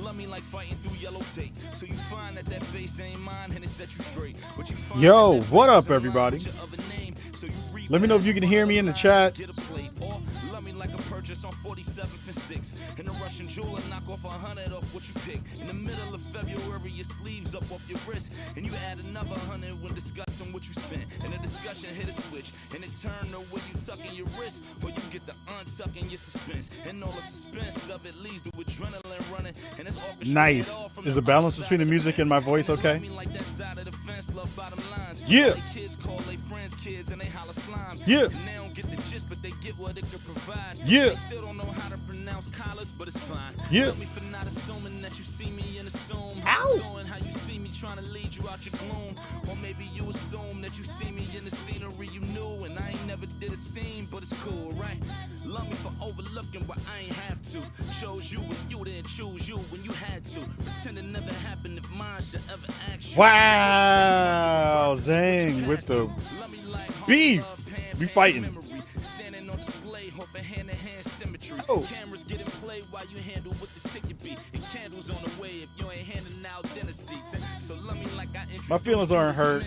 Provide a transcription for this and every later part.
Love me like fighting through yellow tape. So you find that that face ain't mine and it set you straight. But you find yo, what up, everybody? Let me know if you can hear me in the chat. Love me like a purchase on 47th and 6th. In a Russian jeweler, knock off 100 off what you pick. In the middle of February, your sleeves up off your wrist. And you add another 100 when discussing what you spent. And the discussion hit a switch. And it turned to where you tucking your wrist. Or you get the untucking your suspense. And all the suspense of it leads to adrenaline running. And it's nice. Is the balance between the music and my voice okay? Yeah. Kids call their friends kids and they holler slime. Yeah. And they don't get the gist, but they get what it could provide. Yeah. They still don't know how to pronounce college, but it's fine. Yeah. Love me for not assuming that you see me and assume. Ow. How you see me trying to lead you out your gloom. Or maybe you assume that you see me in the scenery you knew. And I ain't never did a scene, but it's cool, right? Love me for overlooking what I ain't have to. Chose you when you didn't choose you when you had to. Pretend it never happened if mine should ever ask you. Wow, Zang with the beef. We fighting. Standing on display, hope for hand-to-hand symmetry. Oh. Cameras getting played while you handle what the ticket be. And candles on the way if you ain't handing out dinner seats. So love me like I my feelings aren't hurt.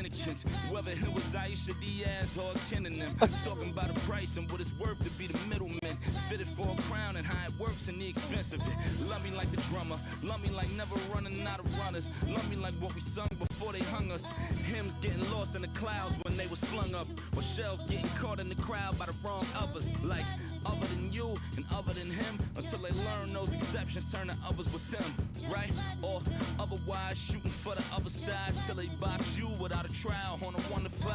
Whether it was Aisha Diaz or Kenan them. Talking about a price and what it's worth to be the middleman. Fitted for a crown and how it works and the expense of it. Love me like the drummer. Love me like never running out of runners. Love me like what we sung before they hung us. Hymns getting lost in the clouds when they was flung up. Or shells getting caught in the crowd by the wrong others. Like other than you and other than him. Until they learn those exceptions, turn to others with them. Right? Or otherwise shooting for the other side till they box you without a trial on a 1 to 5.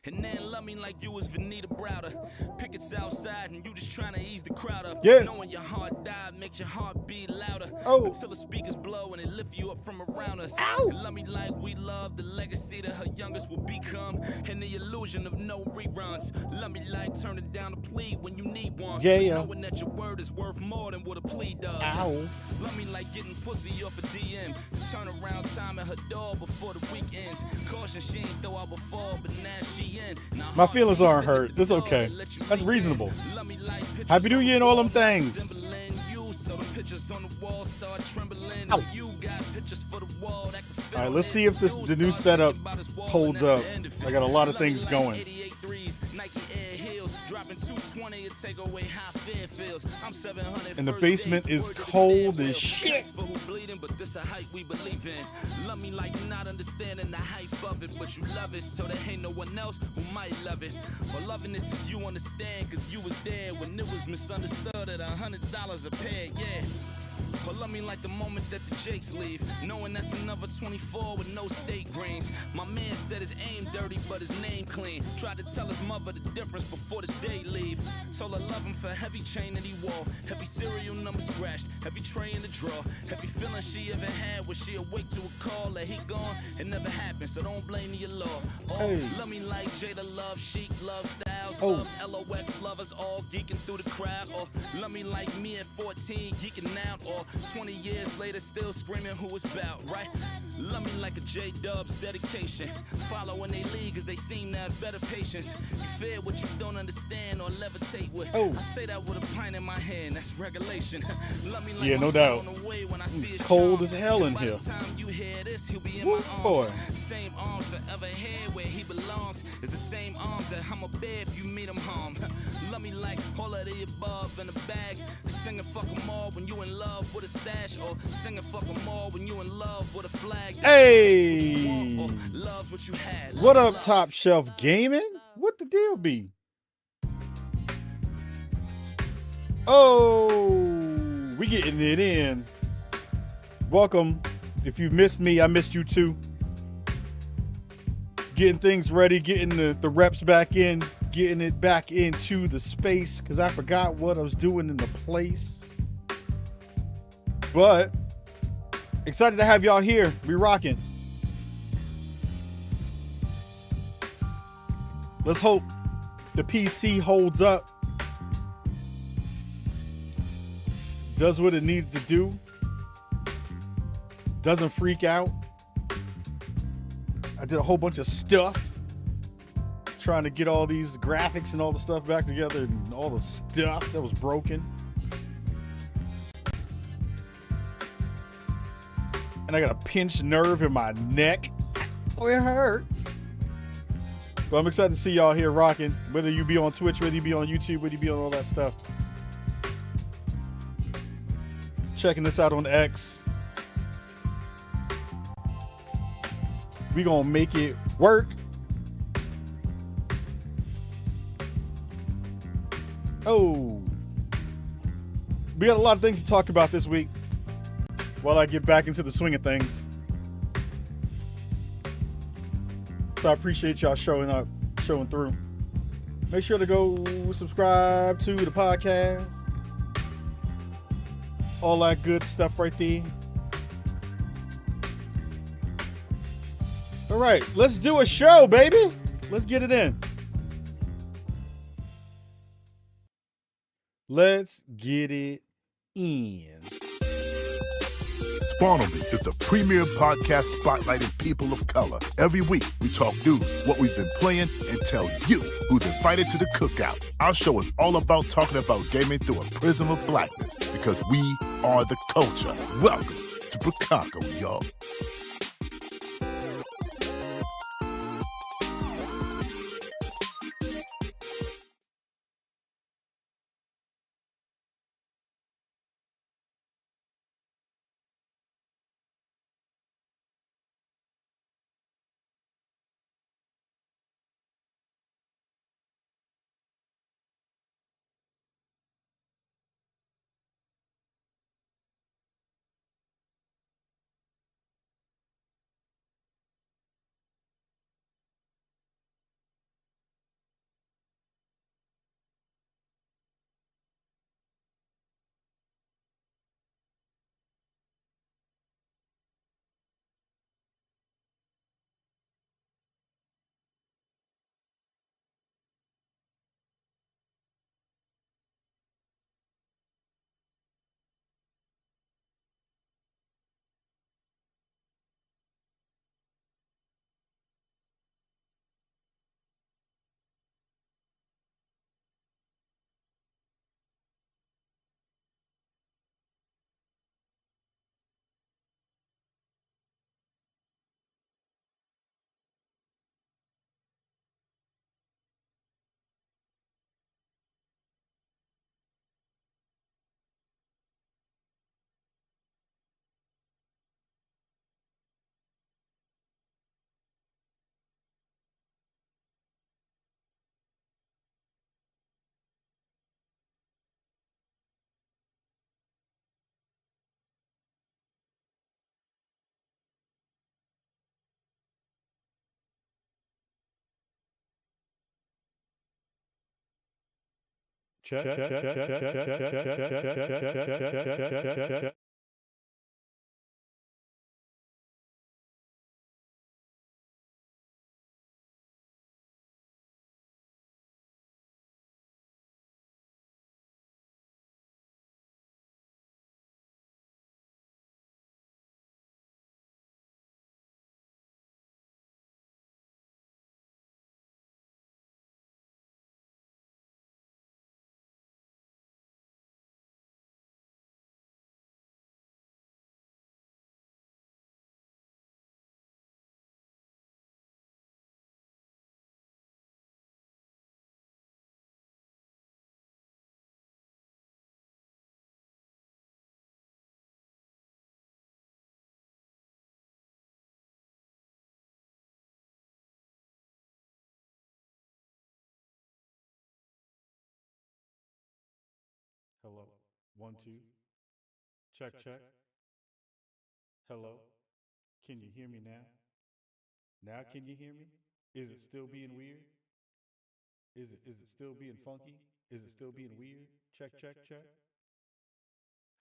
And then love me like you was Vanita Browder. Pickets outside and you just trying to ease the crowd up. Yeah. Knowing your heart died makes your heart beat louder. Oh. Until the speakers blow and they lift you up from around us. Ow. And love me like we love the legacy that her youngest will become. And the illusion of no reruns. Love me like turning down a plea when you need one. Yeah. Knowing that your word is worth more than what a plea does. Ow. Love me like getting pussy off a DM. Turn around time at her door before the week ends. Caution she ain't throw out before, but now she in. My feelings aren't hurt. It's okay. That's reasonable. Happy New Year and all them things. So the pictures on the wall start trembling. Ow. You got pictures for the wall that can fit. All right, let's see if the new setup holds up. I got a lot of things going. 88 threes, Nike Air Heels, dropping 220 to take away how fear feels. I'm 700. And the basement is cold as shit. For who bleeding, but this a hype we believe in. Love me like you're not understanding the hype of it, but you love it, so there ain't no one else who might love it. Or loving this is you understand, cause you was there when it was misunderstood at $100 a pair, yeah. Or love me like the moment that the Jakes leave, knowing that's another 24 with no steak greens. My man said his aim dirty, but his name clean. Tried to tell his mother the difference before the day leave. Told her love him for heavy chain that he wore, heavy serial number scratched, heavy tray in the drawer, heavy feeling she ever had when she awake to a call that he gone. It never happened, so don't blame the law. Oh, hey. Love me like Jada love Chic, love Styles, Oh. love LOX lovers all geeking through the crowd. Or love me like me at 14 geeking out. Or 20 years later still screaming who it's about, right? Love me like a J-Dub's dedication. Following they lead cause they seem to have better patience. You fear what you don't understand or levitate with. Oh. I say that with a pint in my hand, that's regulation. Love me like Yeah, no my doubt. son on the way when I see It's his cold charm. as hell in By here. the time you hear this, he'll be in Woo, my arms. boy. Same arms forever here where he belongs. It's the same arms that I'm a bear if you meet him home. Love me like all of the above in a bag. Singing fuck 'em all when you in love with a stash. Or singing fuck 'em all when you in love with a flag. Hey. Takes what you want or loves what you had. What Love up, is Top Shelf Gaming? What the deal be? Oh, we getting it in. Welcome. If you missed me, I missed you too. Getting things ready, getting the reps back in, getting it back into the space because I forgot what I was doing in the place. But excited to have y'all here. We rocking. Let's hope the PC holds up, does what it needs to do, doesn't freak out. I did a whole bunch of stuff trying to get all these graphics and all the stuff back together and all the stuff that was broken. And I got a pinched nerve in my neck. Oh, it hurt. But I'm excited to see y'all here rocking, whether you be on Twitch, whether you be on YouTube, whether you be on all that stuff. Checking this out on X. We gonna make it work. Oh, we got a lot of things to talk about this week while I get back into the swing of things. So I appreciate y'all showing up, showing through. Make sure to go subscribe to the podcast. All that good stuff right there. All right, let's do a show, baby. Let's get it in. Let's get it in. Spawnable is the premier podcast spotlighting people of color. Every week, we talk news, what we've been playing, and tell you who's invited to the cookout. Our show is all about talking about gaming through a prism of blackness because we are the culture. Welcome to Bukaka, y'all. Check, check, check, check, check, check, check, check, check, check, check, check. Hello. 1, 2. Check, check. Hello. Can you hear me now? Now can you hear me? Is it still being weird? Is it still being funky? Is it still being weird? Check, check, check.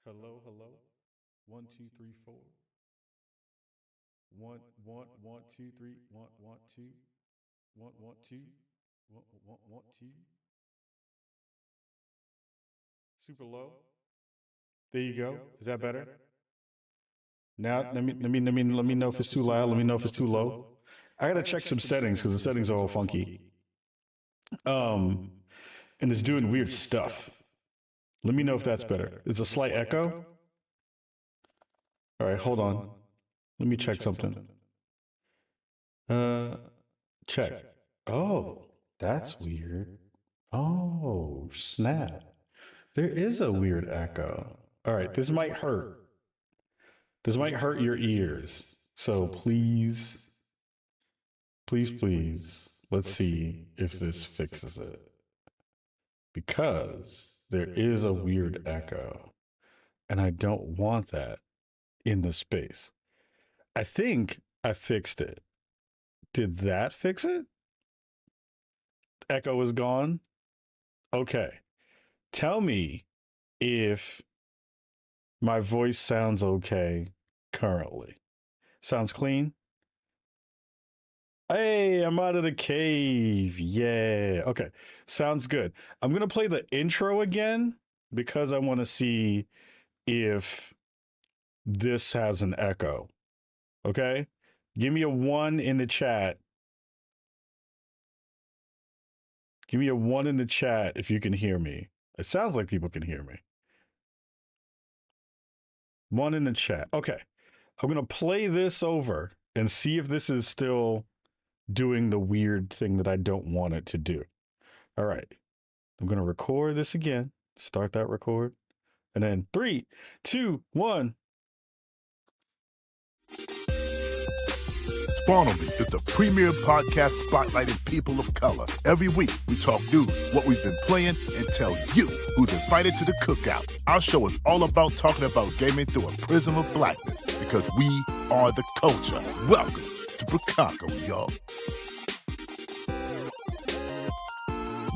Hello, hello. 1, 2, 3, 4. 1, 1, 1, 2, 3, 1, 1, 2. 1, 1, 2. 1, 1, 1, 2. Super low. There you go. Is that better? Now let me know if it's too loud. Let me know if it's too low. I gotta check some settings because the settings are all funky. And it's doing weird stuff. Let me know if that's better. It's a slight echo. All right, hold on. Let me check something. Check. Oh, that's weird. Oh, snap. There is a weird echo. All right, this might hurt. This might hurt your ears. So please, let's see if this fixes it. Because there is a weird echo. And I don't want that in the space. I think I fixed it. Did that fix it? Echo is gone? Okay. Tell me if my voice sounds okay currently. Sounds clean? Hey, I'm out of the cave. Yeah. Okay. Sounds good. I'm going to play the intro again because I want to see if this has an echo. Okay? Give me a 1 in the chat. Give me a 1 in the chat if you can hear me. It sounds like people can hear me. 1 in the chat. Okay. I'm going to play this over and see if this is still doing the weird thing that I don't want it to do. All right. I'm going to record this again. Start that record. And then 3, 2, 1. Spawnomy is the premier podcast spotlighting people of color. Every week, we talk news, what we've been playing, and tell you who's invited to the cookout. Our show is all about talking about gaming through a prism of blackness because we are the culture. Welcome to Chicago, y'all.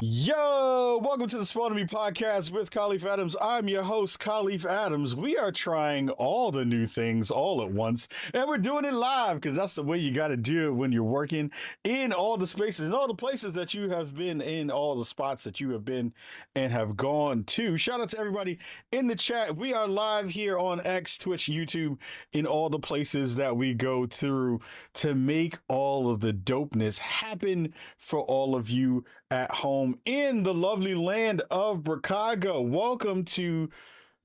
Yo, welcome to the Spawnomy podcast with Khalif Adams. I'm your host, Khalif Adams. We are trying all the new things all at once, and we're doing it live because that's the way you got to do it when you're working in all the spaces and all the places that you have been in, all the spots that you have been and have gone to. Shout out to everybody in the chat. We are live here on X, Twitch, YouTube, in all the places that we go through to make all of the dopeness happen for all of you at home in the lovely land of Chicago. Welcome to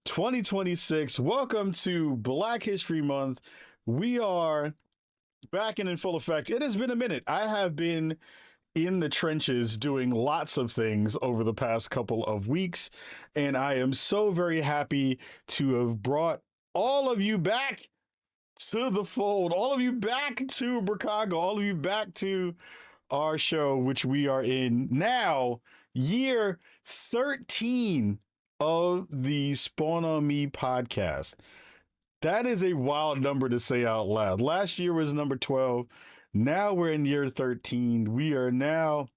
2026. Welcome to Black History Month. We are back and in full effect. It has been a minute. I have been in the trenches doing lots of things over the past couple of weeks, and I am so very happy to have brought all of you back to the fold, all of you back to Chicago, all of you back to our show, which we are in now, year 13 of the Spawn on Me podcast. That is a wild number to say out loud. Last year was number 12. Now we're in year 13. We are now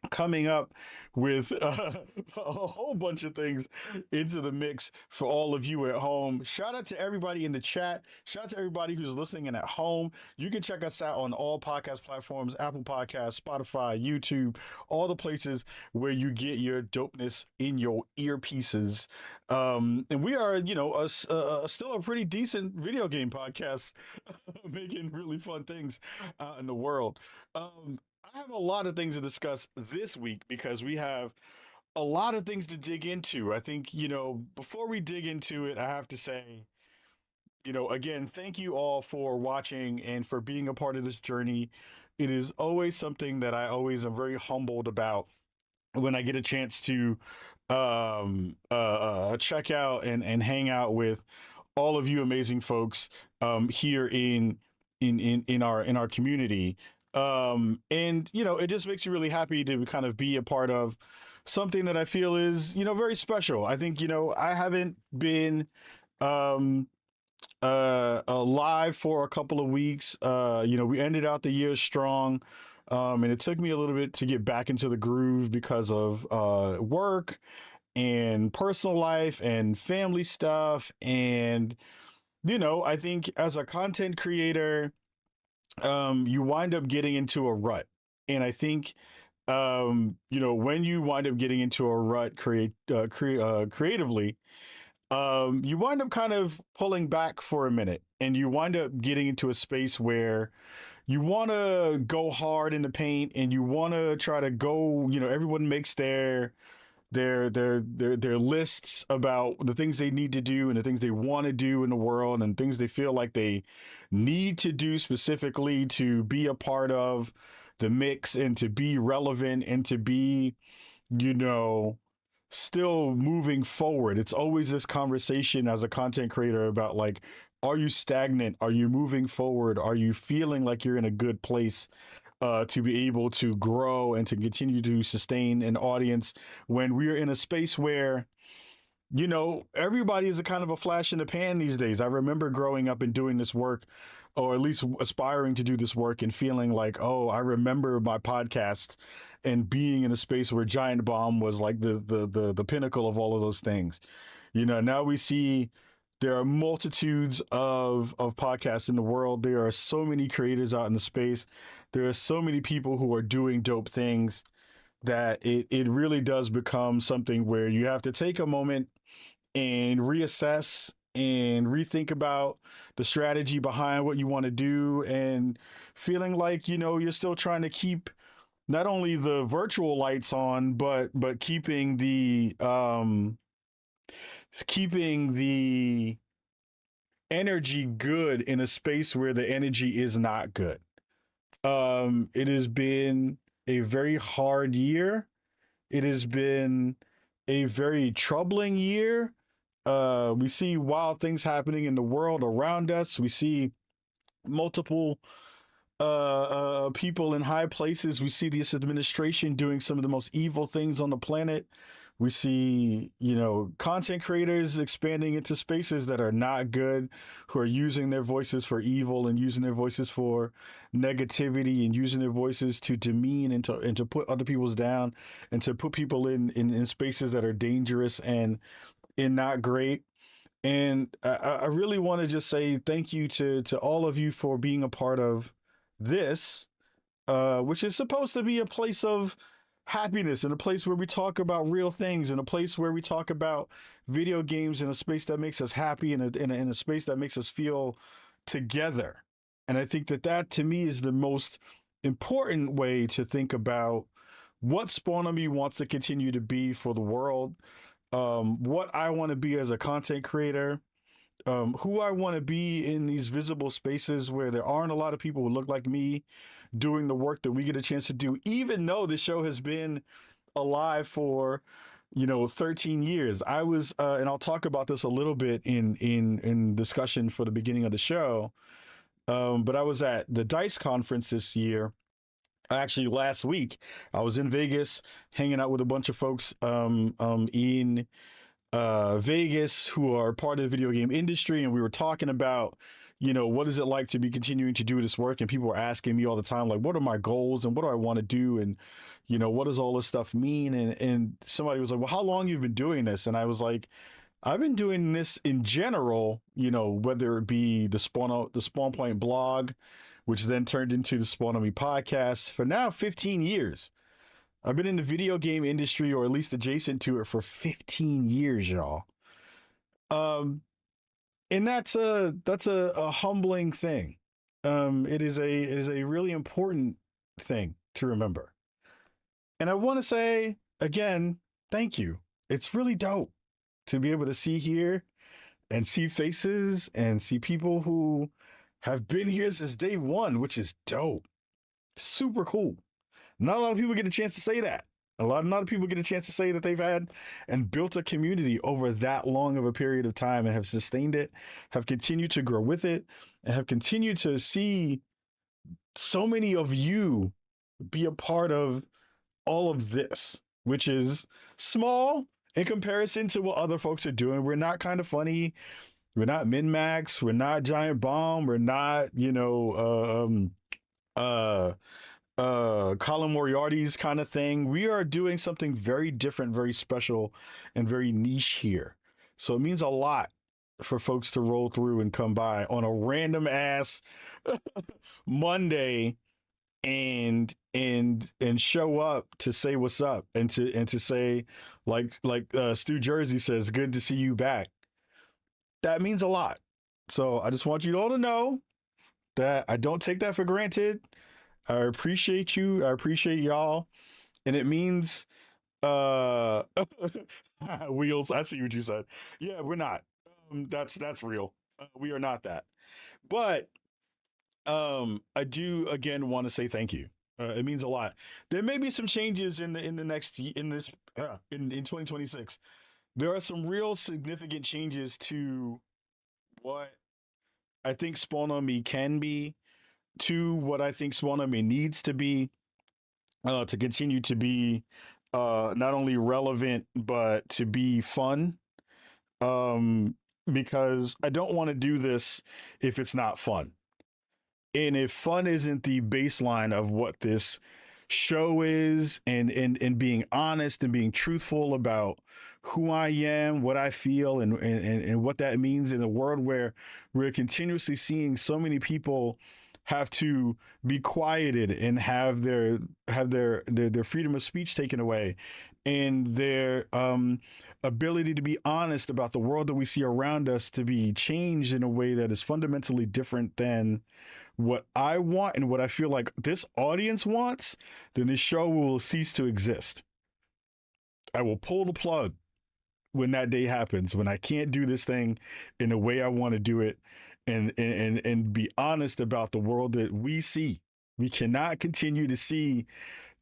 coming up with a whole bunch of things into the mix for all of you at home. Shout out to everybody in the chat. Shout out to everybody who's listening in at home. You can check us out on all podcast platforms, Apple Podcasts, Spotify, YouTube, all the places where you get your dopeness in your earpieces. And we are, still a pretty decent video game podcast, making really fun things out in the world. I have a lot of things to discuss this week because we have a lot of things to dig into. I think, before we dig into it, I have to say, again, thank you all for watching and for being a part of this journey. It is always something that I always am very humbled about when I get a chance to check out and hang out with all of you amazing folks here in our community. And it just makes you really happy to kind of be a part of something that I feel is, very special. I think, I haven't been live for a couple of weeks. We ended out the year strong. And it took me a little bit to get back into the groove because of work and personal life and family stuff. And, I think as a content creator, you wind up getting into a rut. And I think, when you wind up getting into a rut creatively, you wind up kind of pulling back for a minute and you wind up getting into a space where you want to go hard in the paint and you want to try to go, everyone makes their lists about the things they need to do and the things they want to do in the world and things they feel like they need to do specifically to be a part of the mix and to be relevant and to be, still moving forward. It's always this conversation as a content creator about like, are you stagnant? Are you moving forward? Are you feeling like you're in a good place to be able to grow and to continue to sustain an audience when we're in a space where, everybody is a kind of a flash in the pan these days. I remember growing up and doing this work, or at least aspiring to do this work and feeling like, oh, I remember my podcast and being in a space where Giant Bomb was like the pinnacle of all of those things. Now we see there are multitudes of podcasts in the world. There are so many creators out in the space. There are so many people who are doing dope things that it really does become something where you have to take a moment and reassess and rethink about the strategy behind what you want to do and feeling like, you're still trying to keep not only the virtual lights on, but keeping the energy good in a space where the energy is not good. It has been a very hard year. It has been a very troubling year. We see wild things happening in the world around us. We see multiple people in high places. We see this administration doing some of the most evil things on the planet. We see, content creators expanding into spaces that are not good, who are using their voices for evil and using their voices for negativity and using their voices to demean and to put other people's down and to put people in spaces that are dangerous and not great. And I really want to just say thank you to all of you for being a part of this, which is supposed to be a place of happiness and a place where we talk about real things and a place where we talk about video games in a space that makes us happy and in a space that makes us feel together. And I think that to me is the most important way to think about what Spawnomy wants to continue to be for the world, what I want to be as a content creator, who I want to be in these visible spaces where there aren't a lot of people who look like me doing the work that we get a chance to do, even though the show has been alive for 13 years. I was and I'll talk about this a little bit in discussion for the beginning of the show, but I was at the DICE conference this year. Actually, last week I was in Vegas hanging out with a bunch of folks in Vegas who are part of the video game industry, and we were talking about what is it like to be continuing to do this work? And people are asking me all the time, like, what are my goals and what do I want to do? And, what does all this stuff mean? And somebody was like, well, how long you've been doing this? And I was like, I've been doing this in general, whether it be the Spawn Point blog, which then turned into the Spawn on Me podcast, for now 15 years. I've been in the video game industry, or at least adjacent to it, for 15 years, y'all. And that's a humbling thing. It is a really important thing to remember. And I want to say again, thank you. It's really dope to be able to see here and see faces and see people who have been here since day one, which is dope. Super cool. Not a lot of people get a chance to say that. A lot of people get a chance to say that they've had and built a community over that long of a period of time and have sustained it, have continued to grow with it, and have continued to see so many of you be a part of all of this, which is small in comparison to what other folks are doing. We're not Kind of Funny. We're not Min-Max. We're not Giant Bomb. We're not, Colin Moriarty's kind of thing. We are doing something very different, very special, and very niche here. So it means a lot for folks to roll through and come by on a random ass Monday and show up to say what's up and to say like Stu Jersey says, good to see you back. That means a lot. So I just want you all to know that I don't take that for granted. I appreciate you. I appreciate y'all. And it means wheels. I see what you said. Yeah, we're not. That's real. We are not that. But I do again want to say thank you. It means a lot. There may be some changes in 2026. There are some real significant changes to what I think Spawn on Me can be, to what I think Spawn on Me needs to be, to continue to be not only relevant, but to be fun. Because I don't want to do this if it's not fun. And if fun isn't the baseline of what this show is, and being honest and being truthful about who I am, what I feel, and what that means in a world where we're continuously seeing so many people have to be quieted and have their freedom of speech taken away, and their ability to be honest about the world that we see around us to be changed in a way that is fundamentally different than what I want and what I feel like this audience wants, then this show will cease to exist. I will pull the plug when that day happens, when I can't do this thing in the way I want to do it, and be honest about the world that we see. We cannot continue to see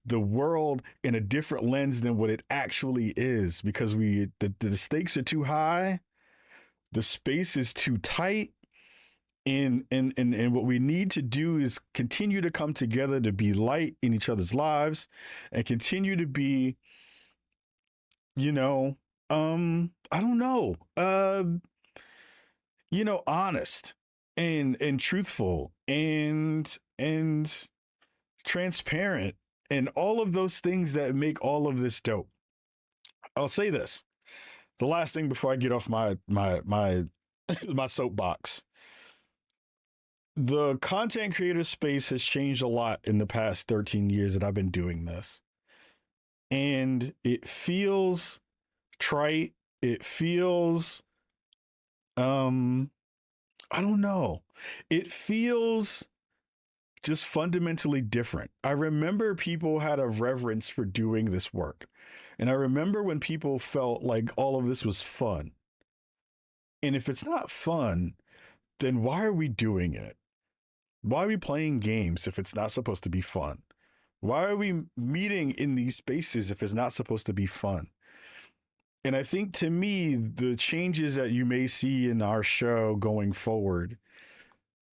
the world in a different lens than what it actually is, because the stakes are too high, the space is too tight, and what we need to do is continue to come together to be light in each other's lives and continue to be, I don't know, honest and truthful and transparent, and all of those things that make all of this dope. I'll say this, the last thing before I get off my my soapbox. The content creator space has changed a lot in the past 13 years that I've been doing this. And it feels trite. It feels, I don't know. It feels just fundamentally different. I remember people had a reverence for doing this work. And I remember when people felt like all of this was fun. And if it's not fun, then why are we doing it? Why are we playing games if it's not supposed to be fun? Why are we meeting in these spaces if it's not supposed to be fun? And I think, to me, the changes that you may see in our show going forward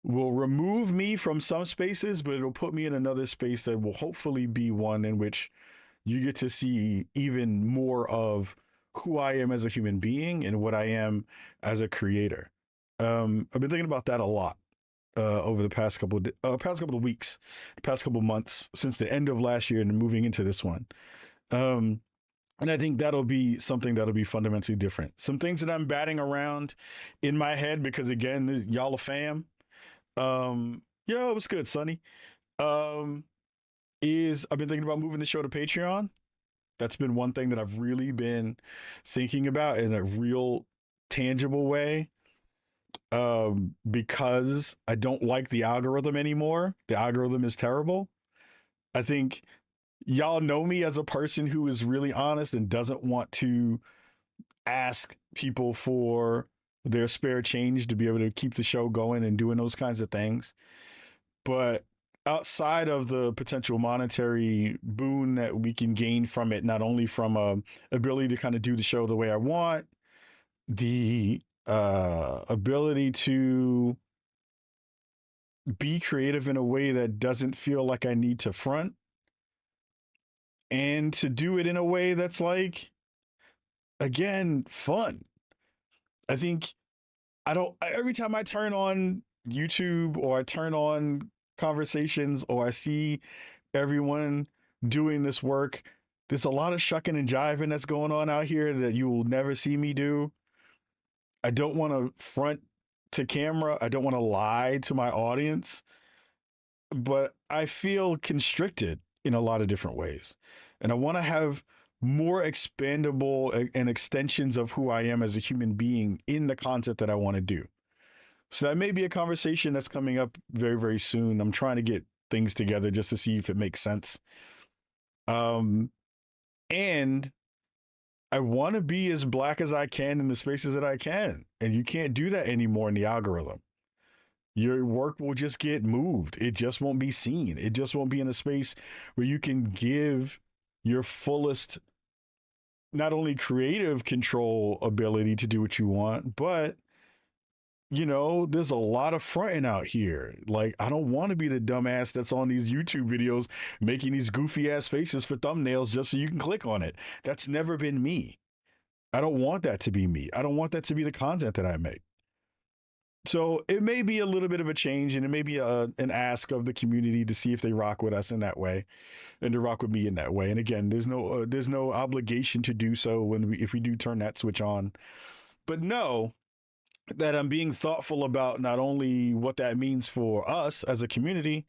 will remove me from some spaces, but it'll put me in another space that will hopefully be one in which you get to see even more of who I am as a human being and what I am as a creator. I've been thinking about that a lot. over the past couple of weeks, the past couple of months since the end of last year and moving into this one. And I think that'll be something that'll be fundamentally different. Some things that I'm batting around in my head because again, y'all a fam. Yo, what's good, Sonny? Is I've been thinking about moving the show to Patreon. That's been one thing that I've really been thinking about in a real tangible way. Because I don't like the algorithm anymore. The algorithm is terrible. I think y'all know me as a person who is really honest and doesn't want to ask people for their spare change to be able to keep the show going and doing those kinds of things. But outside of the potential monetary boon that we can gain from it, not only from a ability to kind of do the show the way I want, the ability to be creative in a way that doesn't feel like I need to front, and to do it in a way that's like, again, fun. I think every time I turn on YouTube or I turn on conversations or I see everyone doing this work, there's a lot of shucking and jiving that's going on out here that you will never see me do. I don't want to front to camera. I don't want to lie to my audience, but I feel constricted in a lot of different ways. And I want to have more expandable and extensions of who I am as a human being in the content that I want to do. So that may be a conversation that's coming up very, very soon. I'm trying to get things together just to see if it makes sense. And I want to be as black as I can in the spaces that I can. And you can't do that anymore in the algorithm. Your work will just get moved. It just won't be seen. It just won't be in a space where you can give your fullest, not only creative control ability to do what you want, but you know, there's a lot of fronting out here. Like, I don't want to be the dumbass that's on these YouTube videos making these goofy ass faces for thumbnails just so you can click on it. That's never been me. I don't want that to be me. I don't want that to be the content that I make. So it may be a little bit of a change, and it may be an ask of the community to see if they rock with us in that way and to rock with me in that way. And again, there's no obligation to do so if we do turn that switch on. But know that I'm being thoughtful about not only what that means for us as a community,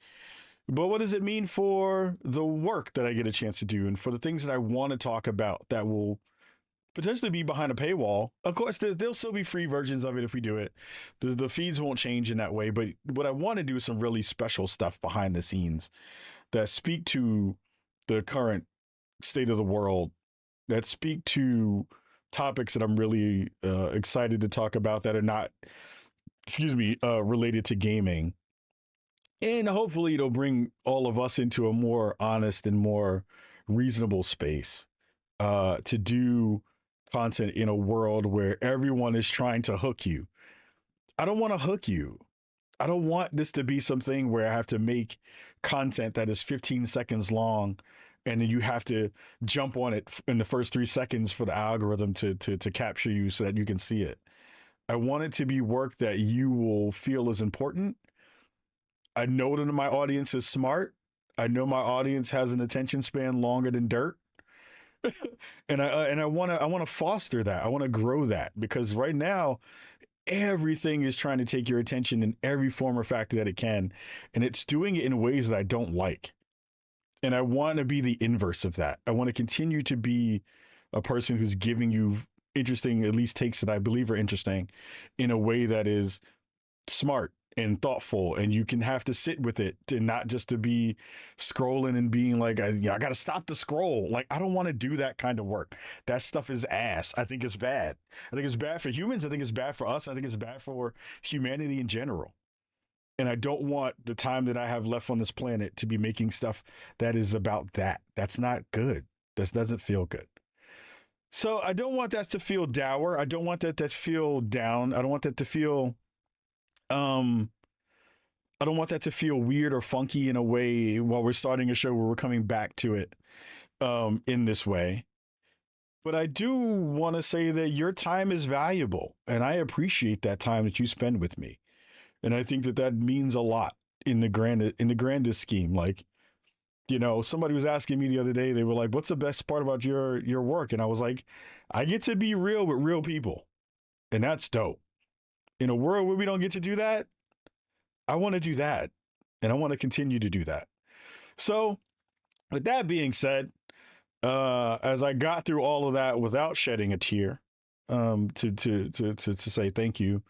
but what does it mean for the work that I get a chance to do and for the things that I want to talk about that will potentially be behind a paywall. Of course, there'll still be free versions of it if we do it. The feeds won't change in that way, but what I want to do is some really special stuff behind the scenes that speak to the current state of the world, that speak to topics that I'm really excited to talk about that are not, related to gaming. And hopefully it'll bring all of us into a more honest and more reasonable space to do content in a world where everyone is trying to hook you. I don't want to hook you. I don't want this to be something where I have to make content that is 15 seconds long and then you have to jump on it in the first 3 seconds for the algorithm to capture you so that you can see it. I want it to be work that you will feel is important. I know that my audience is smart. I know my audience has an attention span longer than dirt. And I want to foster that. I want to grow that, because right now everything is trying to take your attention in every form or factor that it can, and it's doing it in ways that I don't like. And I want to be the inverse of that. I want to continue to be a person who's giving you interesting, at least takes that I believe are interesting, in a way that is smart and thoughtful, and you can have to sit with it, and not just to be scrolling and being like, I got to stop the scroll. Like, I don't want to do that kind of work. That stuff is ass. I think it's bad. I think it's bad for humans. I think it's bad for us. I think it's bad for humanity in general. And I don't want the time that I have left on this planet to be making stuff that is about that. That's not good. This doesn't feel good. So I don't want that to feel dour. I don't want that to feel down. I don't want that to feel I don't want that to feel weird or funky in a way while we're starting a show where we're coming back to it in this way. But I do want to say that your time is valuable, and I appreciate that time that you spend with me. And I think that that means a lot in the grandest scheme. Like, you know, somebody was asking me the other day, they were like, what's the best part about your work? And I was like, I get to be real with real people. And that's dope. In a world where we don't get to do that, I want to do that. And I want to continue to do that. So with that being said, as I got through all of that without shedding a tear, to say thank you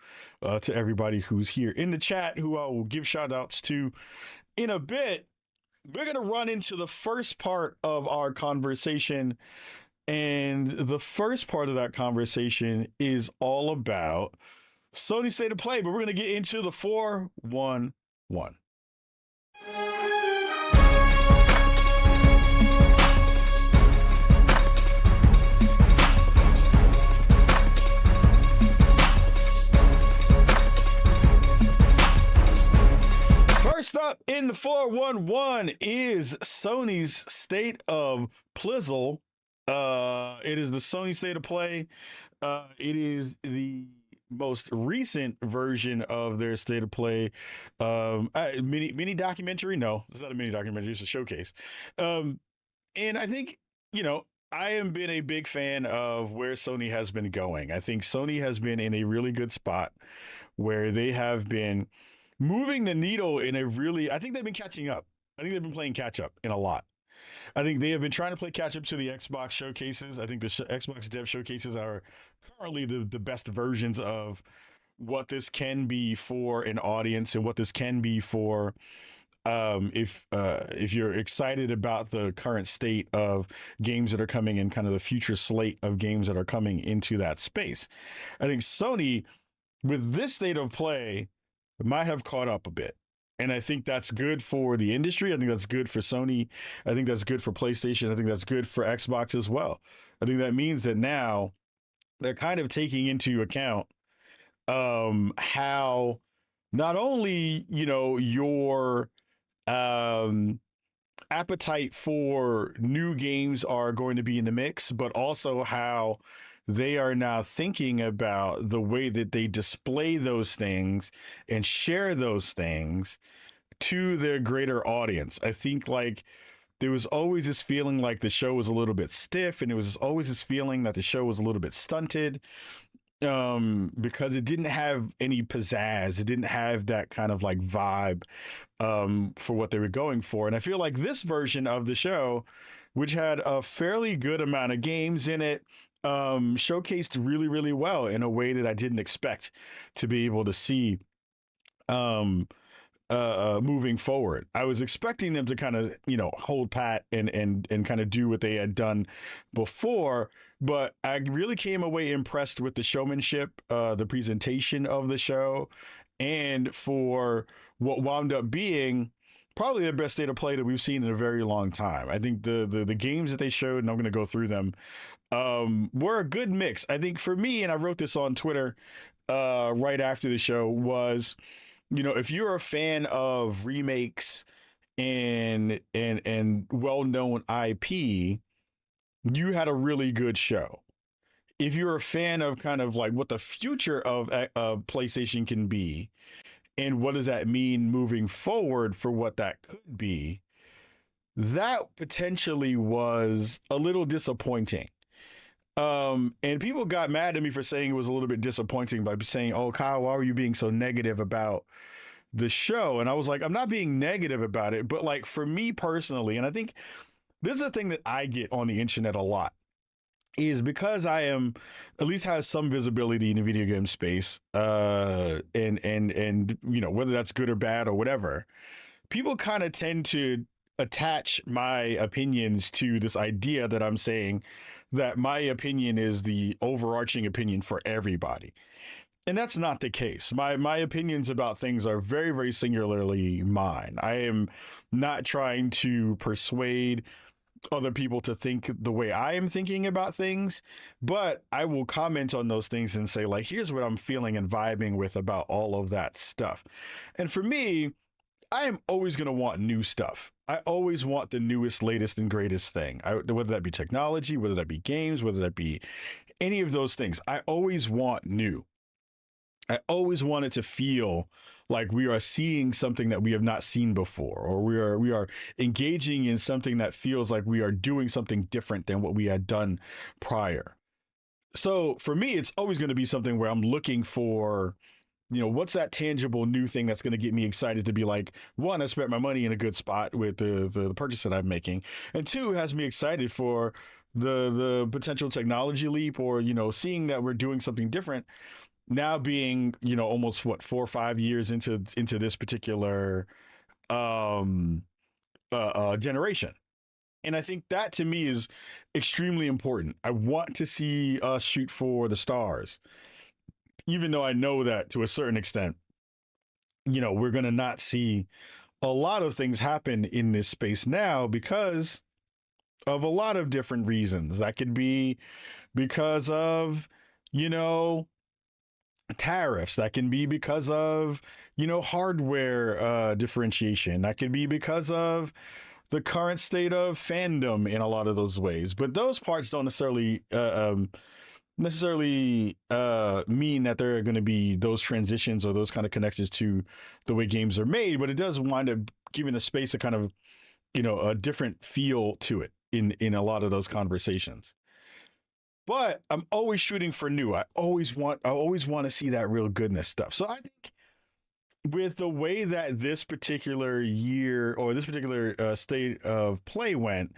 to everybody who's here in the chat, who I will give shout outs to in a bit. We're going to run into the first part of our conversation. And the first part of that conversation is all about Sony State of Play, but we're going to get into the 411. First up in the 411 is Sony's State of Plizzle. It is the Sony State of Play. It is the most recent version of their State of Play. Mini documentary? No, it's not a mini documentary. It's a showcase. And I think, you know, I have been a big fan of where Sony has been going. I think Sony has been in a really good spot where they have been moving the needle in a really, I think they've been catching up. I think they've been playing catch up in a lot. I think they have been trying to play catch up to the Xbox showcases. I think the Xbox dev showcases are currently the best versions of what this can be for an audience and what this can be for if you're excited about the current state of games that are coming and kind of the future slate of games that are coming into that space. I think Sony, with this State of Play, might have caught up a bit. And I think that's good for the industry. I think that's good for Sony. I think that's good for PlayStation. I think that's good for Xbox as well. I think that means that now they're kind of taking into account how not only, you know, your appetite for new games are going to be in the mix, but also how they are now thinking about the way that they display those things and share those things to their greater audience. I think like there was always this feeling like the show was a little bit stiff, and it was always this feeling that the show was a little bit stunted because it didn't have any pizzazz. It didn't have that kind of like vibe for what they were going for. And I feel like this version of the show, which had a fairly good amount of games in it, showcased really, really well in a way that I didn't expect to be able to see moving forward. I was expecting them to kind of, you know, hold pat and kind of do what they had done before, but I really came away impressed with the showmanship, the presentation of the show, and for what wound up being probably the best State of Play that we've seen in a very long time. I think the games that they showed, and I'm going to go through them, were a good mix. I think for me, and I wrote this on Twitter right after the show, was, you know, if you're a fan of remakes and well-known IP, you had a really good show. If you're a fan of kind of like what the future of PlayStation can be, and what does that mean moving forward for what that could be, that potentially was a little disappointing. And people got mad at me for saying it was a little bit disappointing by saying, oh, Kyle, why were you being so negative about the show? And I was like, I'm not being negative about it, but like for me personally, and I think this is a thing that I get on the internet a lot, is because I am at least have some visibility in the video game space, and you know, whether that's good or bad or whatever, people kind of tend to attach my opinions to this idea that I'm saying that my opinion is the overarching opinion for everybody. And that's not the case. My opinions about things are very, very singularly mine. I am not trying to persuade other people to think the way I am thinking about things, but I will comment on those things and say, like, here's what I'm feeling and vibing with about all of that stuff. And for me, I am always going to want new stuff. I always want the newest, latest, and greatest thing, whether that be technology, whether that be games, whether that be any of those things. I always want new. I always want it to feel like we are seeing something that we have not seen before, or we are engaging in something that feels like we are doing something different than what we had done prior. So for me, it's always going to be something where I'm looking for, what's that tangible new thing that's going to get me excited to be like, one, I spent my money in a good spot with the purchase that I'm making, and two, has me excited for the potential technology leap, or seeing that we're doing something different. Now being, almost 4 or 5 years into this particular generation. And I think that to me is extremely important. I want to see us shoot for the stars, even though I know that to a certain extent, we're going to not see a lot of things happen in this space now because of a lot of different reasons. That could be because of, tariffs. That can be because of, hardware differentiation. That could be because of the current state of fandom in a lot of those ways. But those parts don't necessarily mean that there are going to be those transitions or those kind of connections to the way games are made. But it does wind up giving the space a kind of, a different feel to it in a lot of those conversations. But I'm always shooting for new. I always want to see that real goodness stuff. So I think with the way that this particular year or this particular state of play went,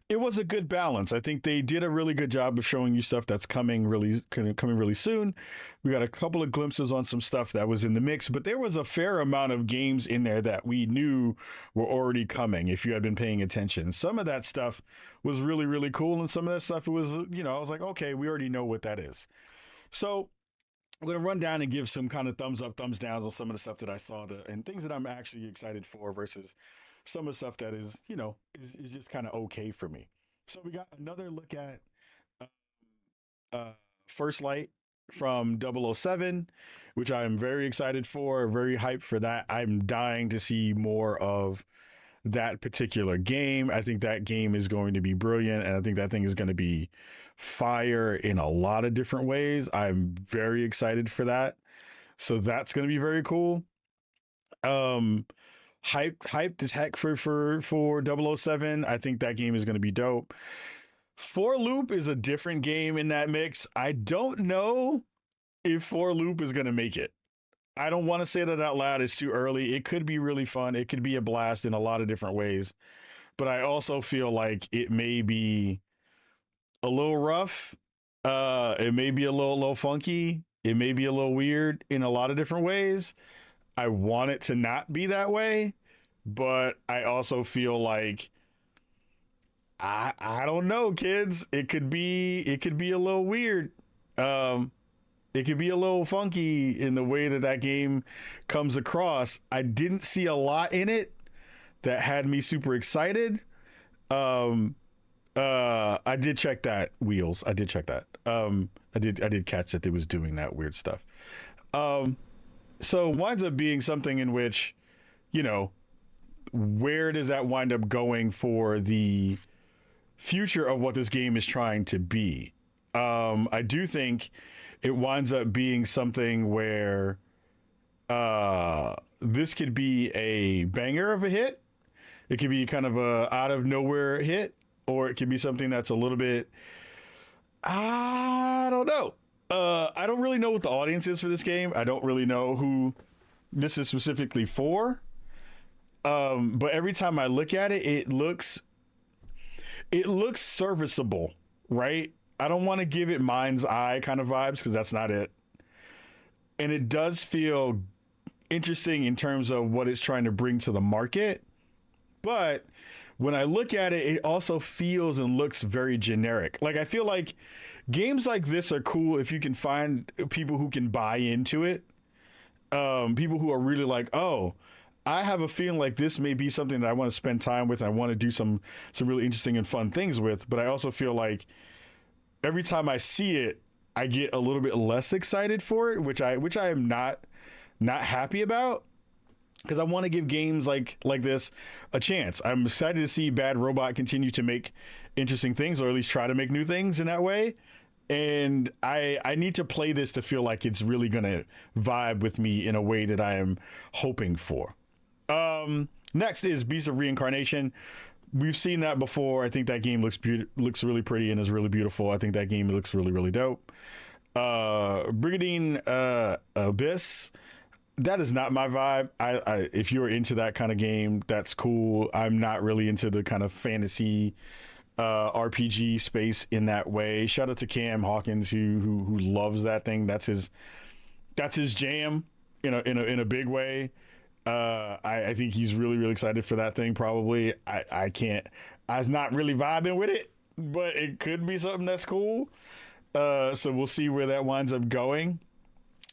it was a good balance. I think they did a really good job of showing you stuff that's coming really soon. We got a couple of glimpses on some stuff that was in the mix, but there was a fair amount of games in there that we knew were already coming if you had been paying attention. Some of that stuff was really, really cool, and some of that stuff was, I was like, okay, we already know what that is. So I'm going to run down and give some kind of thumbs up, thumbs downs on some of the stuff that I saw and things that I'm actually excited for versus some of the stuff that is, is just kind of okay for me. So we got another look at First Light from 007, which I'm very excited for, very hyped for that. I'm dying to see more of that particular game. I think that game is going to be brilliant, and I think that thing is going to be fire in a lot of different ways. I'm very excited for that. So that's going to be very cool. Hyped as heck for 007. I think that game is going to be dope. For Loop is a different game in that mix. I don't know if For Loop is going to make it. I don't want to say that out loud. It's too early. It could be really fun. It could be a blast in a lot of different ways. But I also feel like it may be a little rough. It may be a little funky. It may be a little weird in a lot of different ways. I want it to not be that way, but I also feel like I don't know, kids. It could be a little weird. It could be a little funky in the way that game comes across. I didn't see a lot in it that had me super excited. I did check that, Wheels. I did check that. I did catch that it was doing that weird stuff. So winds up being something in which, where does that wind up going for the future of what this game is trying to be? I do think it winds up being something where this could be a banger of a hit. It could be kind of a out of nowhere hit, or it could be something that's a little bit, I don't know. I don't really know what the audience is for this game. I don't really know who this is specifically for. But every time I look at it, it looks serviceable, right? I don't want to give it mind's eye kind of vibes because that's not it. And it does feel interesting in terms of what it's trying to bring to the market. But when I look at it, it also feels and looks very generic. Like, I feel like games like this are cool if you can find people who can buy into it. People who are really like, oh, I have a feeling like this may be something that I want to spend time with. I want to do some really interesting and fun things with. But I also feel like every time I see it, I get a little bit less excited for it, which I am not happy about, because I want to give games like this a chance. I'm excited to see Bad Robot continue to make interesting things, or at least try to make new things in that way. And I need to play this to feel like it's really going to vibe with me in a way that I am hoping for. Next is Beast of Reincarnation. We've seen that before. I think that game looks really pretty and is really beautiful. I think that game looks really, really dope. Brigadine Abyss. That is not my vibe. I if you're into that kind of game, that's cool. I'm not really into the kind of fantasy RPG space in that way. Shout out to Cam Hawkins who loves that thing. That's his jam in a big way. I think he's really, really excited for that thing. Probably I was not really vibing with it, but it could be something that's cool. So we'll see where that winds up going.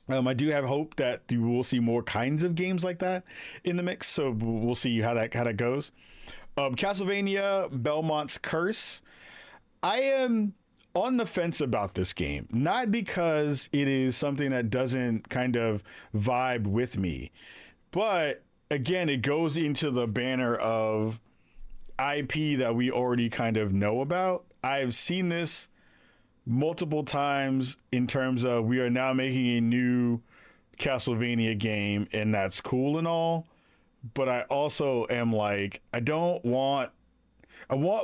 I do have hope that we'll see more kinds of games like that in the mix. So we'll see how that goes. Castlevania Belmont's Curse. I am on the fence about this game, not because it is something that doesn't kind of vibe with me, but again, it goes into the banner of IP that we already kind of know about. I've seen this multiple times in terms of we are now making a new Castlevania game, and that's cool and all. But I also am like, I want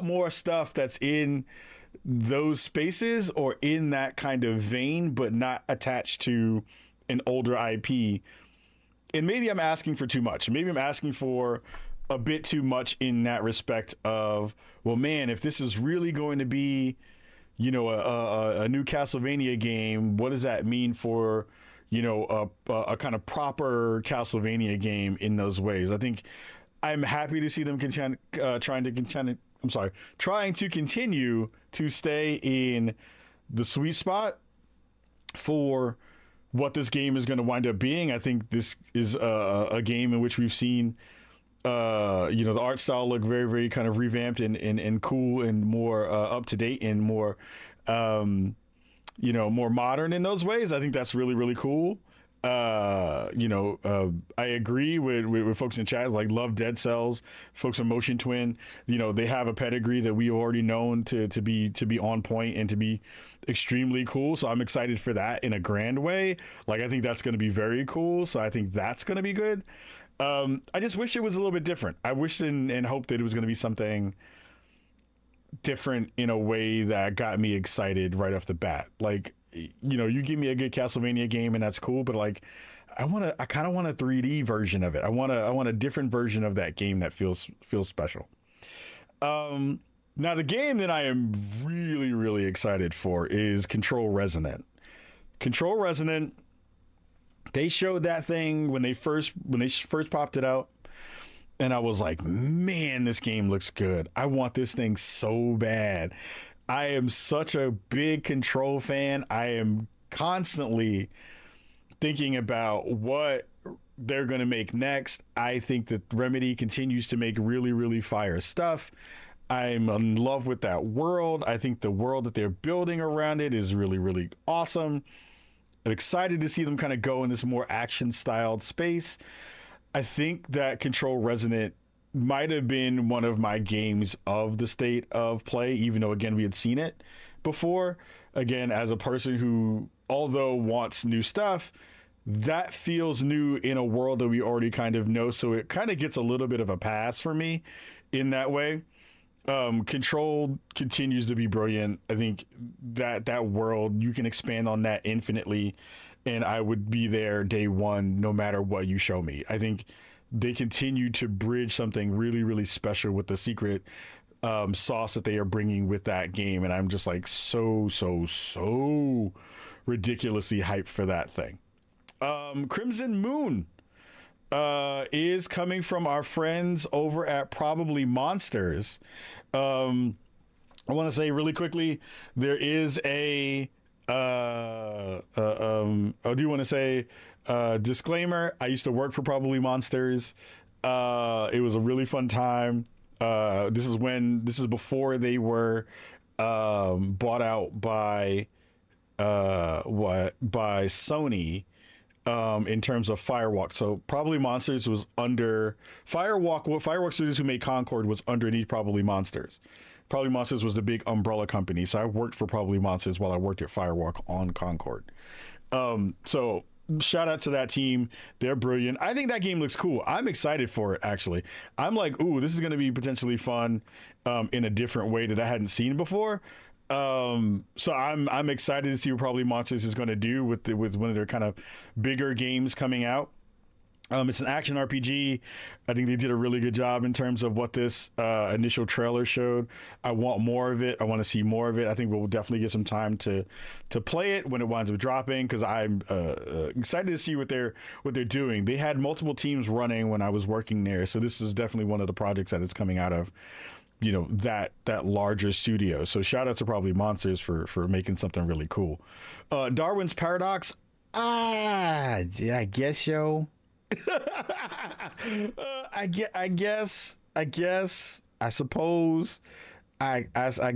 more stuff that's in those spaces or in that kind of vein, but not attached to an older IP. And maybe I'm asking for too much. Maybe I'm asking for a bit too much in that respect of, well, man, if this is really going to be, you know, a new Castlevania game, what does that mean for, you know, a kind of proper Castlevania game in those ways? I think I'm happy to see them trying to continue to stay in the sweet spot for what this game is going to wind up being. I think this is a game in which we've seen, you know, the art style look very, very kind of revamped and cool and more up to date and more, you know, more modern in those ways. I think that's really, really cool. You know, I agree with folks in chat, like love Dead Cells, folks from Motion Twin. You know, they have a pedigree that we've already known to be on point and to be extremely cool. So I'm excited for that in a grand way. Like, I think that's going to be very cool. So I think that's going to be good. I just wish it was a little bit different. I wished and hoped that it was going to be something different in a way that got me excited right off the bat. Like, you know, you give me a good Castlevania game and that's cool, but like, I kind of want a 3D version of it. I want a different version of that game that feels special. Now the game that I am really, really excited for is Control Resonant. Control Resonant, they showed that thing when they first popped it out, and I was like, man, this game looks good. I want this thing so bad. I am such a big Control fan. I am constantly thinking about what they're going to make next. I think that Remedy continues to make really, really fire stuff. I'm in love with that world. I think the world that they're building around it is really, really awesome. I'm excited to see them kind of go in this more action-styled space. I think that Control Resonant might have been one of my games of the state of play, even though, again, we had seen it before. Again, as a person who, although wants new stuff, that feels new in a world that we already kind of know. So it kind of gets a little bit of a pass for me in that way. Control continues to be brilliant. I think that world, you can expand on that infinitely, and I would be there day one no matter what you show me. I think they continue to bridge something really, really special with the secret sauce that they are bringing with that game, and I'm just like so ridiculously hyped for that thing. Crimson Moon is coming from our friends over at Probably Monsters. I want to say really quickly, there is I do want to say disclaimer. I used to work for Probably Monsters. It was a really fun time. This is before they were bought out by Sony. In terms of Firewalk. So Probably Monsters was under Firewalk. Well, Firewalk Studios, who made Concord, was underneath Probably Monsters. Probably Monsters was the big umbrella company. So I worked for Probably Monsters while I worked at Firewalk on Concord. So shout out to that team. They're brilliant. I think that game looks cool. I'm excited for it, actually. I'm like, ooh, this is going to be potentially fun in a different way that I hadn't seen before. So I'm excited to see what Probably Monsters is going to do with one of their kind of bigger games coming out. It's an action RPG. I think they did a really good job in terms of what this initial trailer showed. I want more of it. I want to see more of it. I think we'll definitely get some time to play it when it winds up dropping, because I'm excited to see what they're doing. They had multiple teams running when I was working there, so this is definitely one of the projects that is coming out of, you know, that larger studio. So shout out to Probably Monsters for making something really cool. Darwin's Paradox. Yeah, I guess, yo. I guess, I suppose, I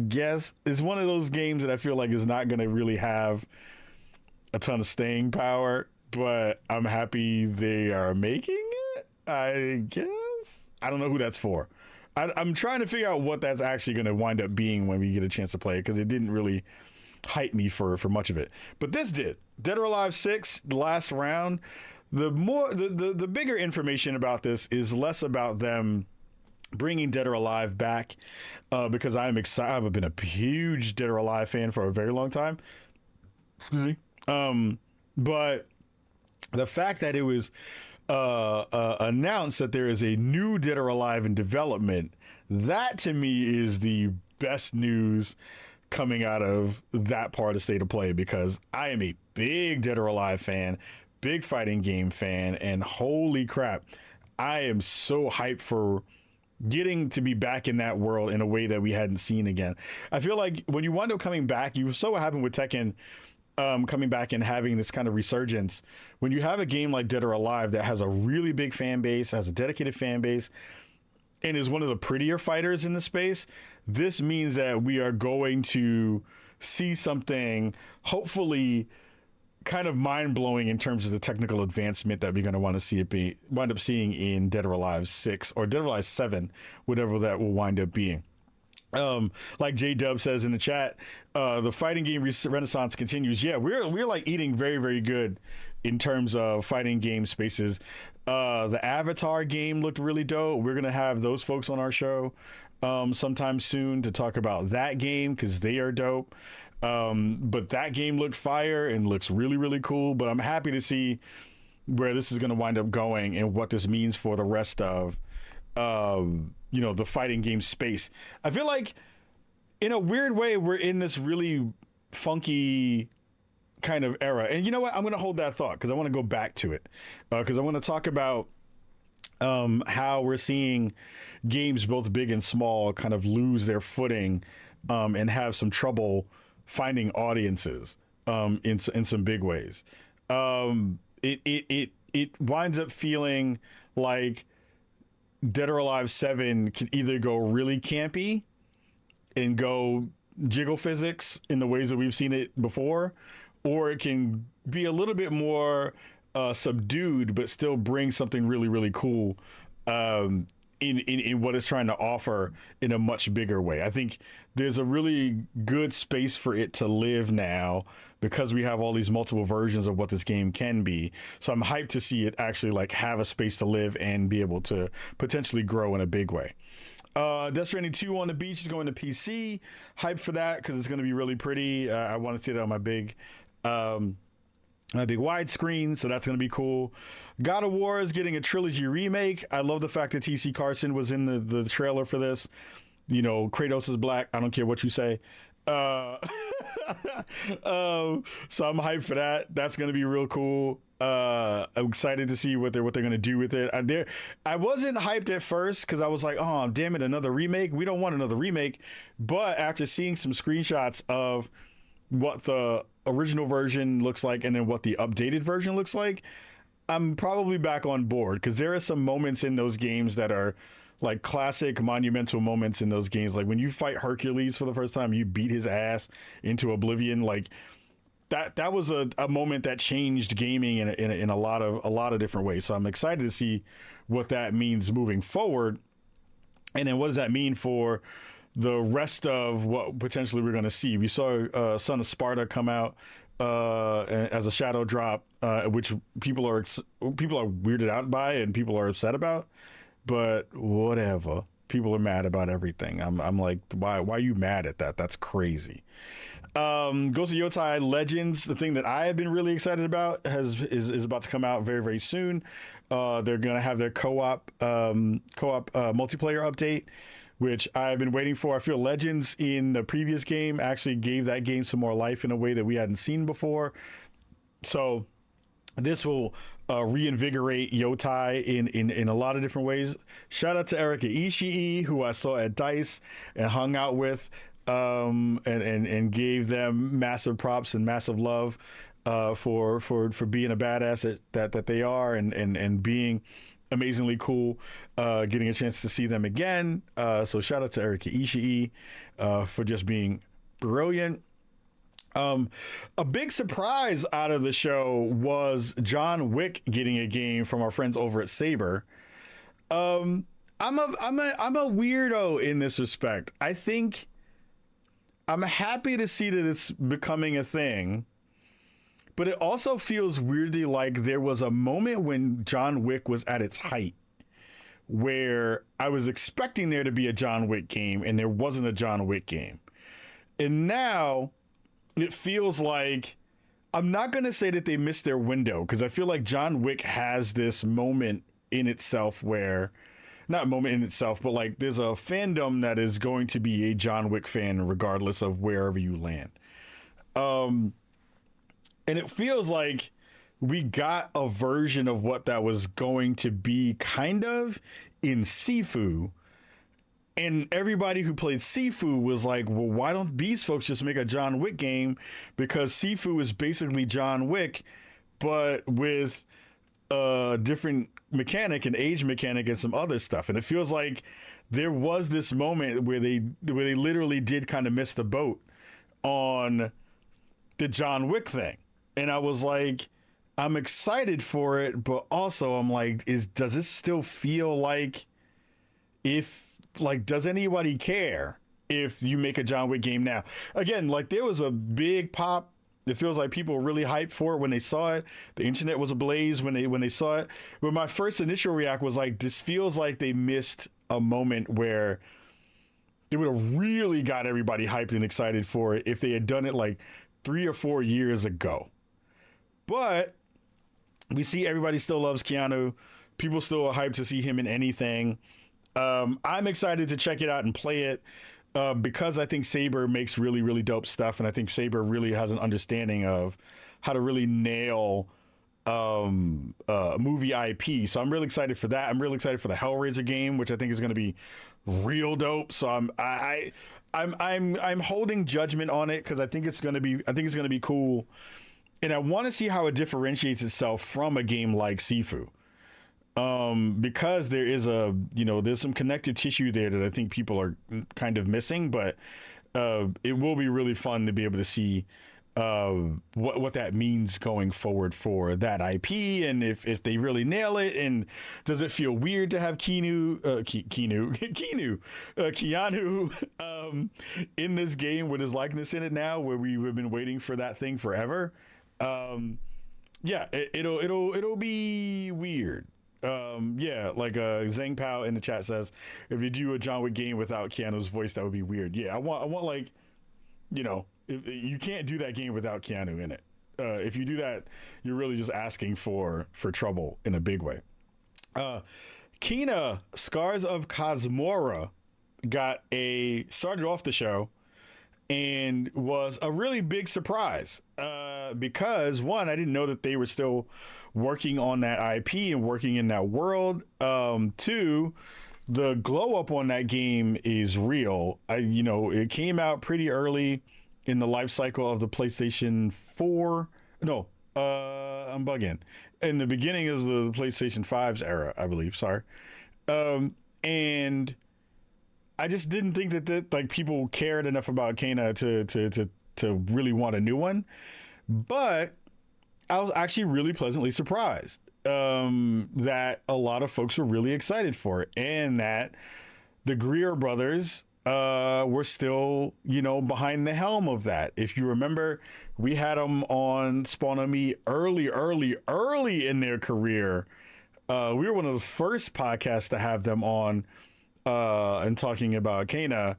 guess it's one of those games that I feel like is not going to really have a ton of staying power, but I'm happy they are making it. I guess I don't know who that's for. I'm trying to figure out what that's actually going to wind up being when we get a chance to play it, because it didn't really hype me for much of it, but this did. Dead or Alive 6, the last round. The bigger information about this is less about them bringing Dead or Alive back, because I'm excited. I've been a huge Dead or Alive fan for a very long time. Excuse me. But the fact that it was announced that there is a new Dead or Alive in development, that to me is the best news coming out of that part of State of Play, because I am a big Dead or Alive fan, big fighting game fan, and holy crap, I am so hyped for getting to be back in that world in a way that we hadn't seen again. I feel like when you wind up coming back, you saw what happened with Tekken coming back and having this kind of resurgence. When you have a game like Dead or Alive that has a really big fan base, has a dedicated fan base, and is one of the prettier fighters in the space, this means that we are going to see something hopefully kind of mind-blowing in terms of the technical advancement that we're going to want to see it wind up seeing in Dead or Alive 6 or Dead or Alive 7, whatever that will wind up being. Like J-Dub says in the chat, the fighting game renaissance continues. Yeah, we're like eating very, very good in terms of fighting game spaces. The Avatar game looked really dope. We're going to have those folks on our show sometime soon to talk about that game, because they are dope. But that game looked fire and looks really, really cool. But I'm happy to see where this is going to wind up going and what this means for the rest of, you know, the fighting game space. I feel like in a weird way, we're in this really funky kind of era. And you know what? I'm going to hold that thought because I want to go back to it, because I want to talk about how we're seeing games, both big and small, kind of lose their footing and have some trouble finding audiences in some big ways. It winds up feeling like Dead or Alive 7 can either go really campy and go jiggle physics in the ways that we've seen it before, or it can be a little bit more subdued but still bring something really, really cool in what it's trying to offer in a much bigger way. I think there's a really good space for it to live now because we have all these multiple versions of what this game can be. So I'm hyped to see it actually like have a space to live and be able to potentially grow in a big way. Death Stranding 2 on the beach is going to PC. Hyped for that because it's going to be really pretty. I want to see it on my big widescreen, so that's going to be cool. God of War is getting a trilogy remake. I love the fact that TC Carson was in the trailer for this. You know, Kratos is black. I don't care what you say. So I'm hyped for that. That's going to be real cool. I'm excited to see what they're going to do with it. I wasn't hyped at first because I was like, oh, damn it, another remake. We don't want another remake. But after seeing some screenshots of what the original version looks like and then what the updated version looks like, I'm probably back on board because there are some moments in those games that are like classic monumental moments in those games. Like when you fight Hercules for the first time, you beat his ass into oblivion. Like that was a moment that changed gaming in a lot of different ways. So I'm excited to see what that means moving forward. And then what does that mean for the rest of what potentially we're going to see. We saw Son of Sparta come out as a shadow drop, which people are weirded out by and people are upset about. But whatever, people are mad about everything. I'm like, why are you mad at that? That's crazy. Ghost of Yotai Legends, the thing that I have been really excited about, is about to come out very, very soon. They're gonna have their co-op multiplayer update, which I've been waiting for. I feel Legends in the previous game actually gave that game some more life in a way that we hadn't seen before. So this will reinvigorate Yotai in a lot of different ways. Shout out to Erika Ishii, who I saw at DICE and hung out with, and gave them massive props and massive love for being a badass that they are, and being amazingly cool, getting a chance to see them again. So shout out to Erika Ishii for just being brilliant. A big surprise out of the show was John Wick getting a game from our friends over at Saber. I'm a weirdo in this respect. I think I'm happy to see that it's becoming a thing, but it also feels weirdly like there was a moment when John Wick was at its height where I was expecting there to be a John Wick game and there wasn't a John Wick game. And now it feels like, I'm not going to say that they missed their window, because I feel like John Wick has this moment in itself where, not moment in itself, but like there's a fandom that is going to be a John Wick fan regardless of wherever you land. And it feels like we got a version of what that was going to be kind of in Sifu. And everybody who played Sifu was like, well, why don't these folks just make a John Wick game? Because Sifu is basically John Wick, but with a different mechanic, an age mechanic, and some other stuff. And it feels like there was this moment where they literally did kind of miss the boat on the John Wick thing. And I was like, I'm excited for it, but also I'm like, does this still feel like, does anybody care if you make a John Wick game now? Again, like there was a big pop. It feels like people were really hyped for it when they saw it. The internet was ablaze when they saw it. But my first initial react was like, this feels like they missed a moment where they would have really got everybody hyped and excited for it if they had done it like 3 or 4 years ago. But we see everybody still loves Keanu. People still are hyped to see him in anything. I'm excited to check it out and play it because I think Saber makes really, really dope stuff. And I think Saber really has an understanding of how to really nail movie IP. So I'm really excited for that. I'm really excited for the Hellraiser game, which I think is going to be real dope. So I'm holding judgment on it because I think it's going to be cool. And I want to see how it differentiates itself from a game like Sifu. Because there is there's some connective tissue there that I think people are kind of missing, but it will be really fun to be able to see what that means going forward for that IP, and if they really nail it, and does it feel weird to have Keanu in this game with his likeness in it now, where we've been waiting for that thing forever. It'll be weird. Like Zhang Pao in the chat says, if you do a John Wick game without Keanu's voice, that would be weird. Yeah, I want like, you can't do that game without Keanu in it. If you do that, you're really just asking for trouble in a big way. Kina, Scars of Cosmora started off the show and was a really big surprise because one, I didn't know that they were still working on that IP and working in that world. Two, the glow up on that game is real. It came out pretty early in the life cycle of the PlayStation 4. No, I'm bugging. In the beginning of the PlayStation 5's era, I believe. Sorry. And I just didn't think that like people cared enough about Kena to really want a new one. But I was actually really pleasantly surprised that a lot of folks were really excited for it, and that the Greer brothers we're still, behind the helm of that. If you remember, we had them on Spawn on Me early in their career. We were one of the first podcasts to have them on and talking about Kana.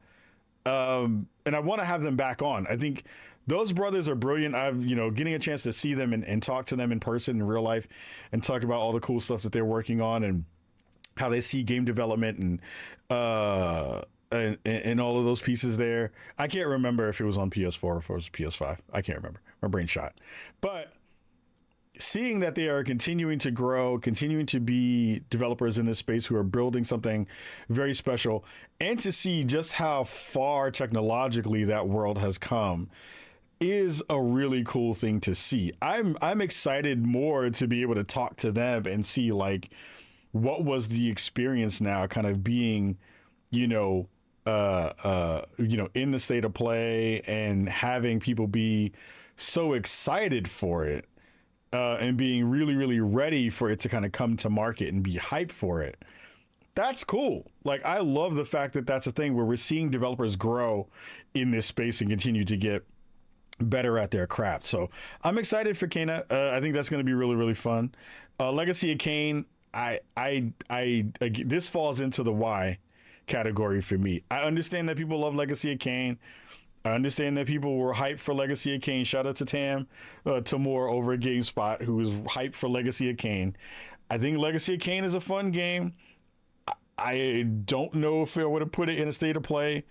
And I want to have them back on. I think those brothers are brilliant. I've, getting a chance to see them and talk to them in person in real life and talk about all the cool stuff that they're working on and how they see game development and all of those pieces there. I can't remember if it was on PS4 or if it was PS5. I can't remember. My brain shot. But seeing that they are continuing to grow, continuing to be developers in this space who are building something very special, and to see just how far technologically that world has come is a really cool thing to see. I'm excited more to be able to talk to them and see like what was the experience now kind of being, in the state of play and having people be so excited for it. And being really, really ready for it to kind of come to market and be hyped for it. That's cool. Like, I love the fact that that's a thing where we're seeing developers grow in this space and continue to get better at their craft. So I'm excited for Kana. I think that's going to be really, really fun. Legacy of Kain, this falls into the why category for me. I understand that people love Legacy of Kain. I understand that people were hyped for Legacy of Kain. Shout out to Tamor over at GameSpot, who was hyped for Legacy of Kain. I think Legacy of Kain is a fun game. I don't know if I would have put it in a state of play.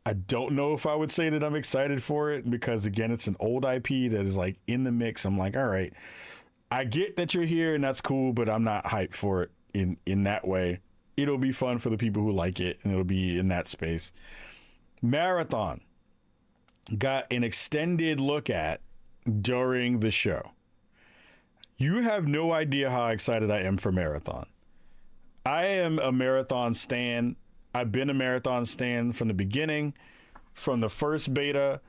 I don't know if I would say that I'm excited for it because, again, it's an old IP that is like in the mix. I'm like, all right, I get that you're here and that's cool, but I'm not hyped for it in that way. It'll be fun for the people who like it, and it'll be in that space. Marathon got an extended look at during the show. You have no idea how excited I am for Marathon. I am a Marathon stan. I've been a Marathon stan from the beginning, from the first beta,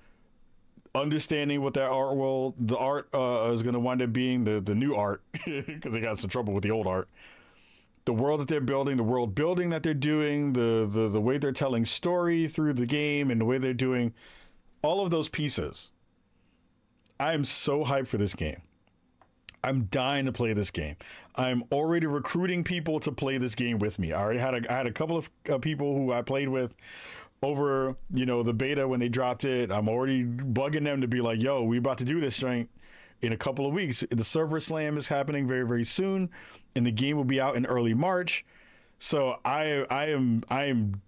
understanding what that the art is going to wind up being, the new art, because they got some trouble with the old art. The world that they're building, the world building that they're doing, the way they're telling story through the game, and the way they're doing all of those pieces. I am so hyped for this game. I'm dying to play this game. I'm already recruiting people to play this game with me. I already had a couple of people who I played with over, the beta when they dropped it. I'm already bugging them to be like, yo, we about to do this thing in a couple of weeks. The server slam is happening very, very soon, and the game will be out in early March. So I am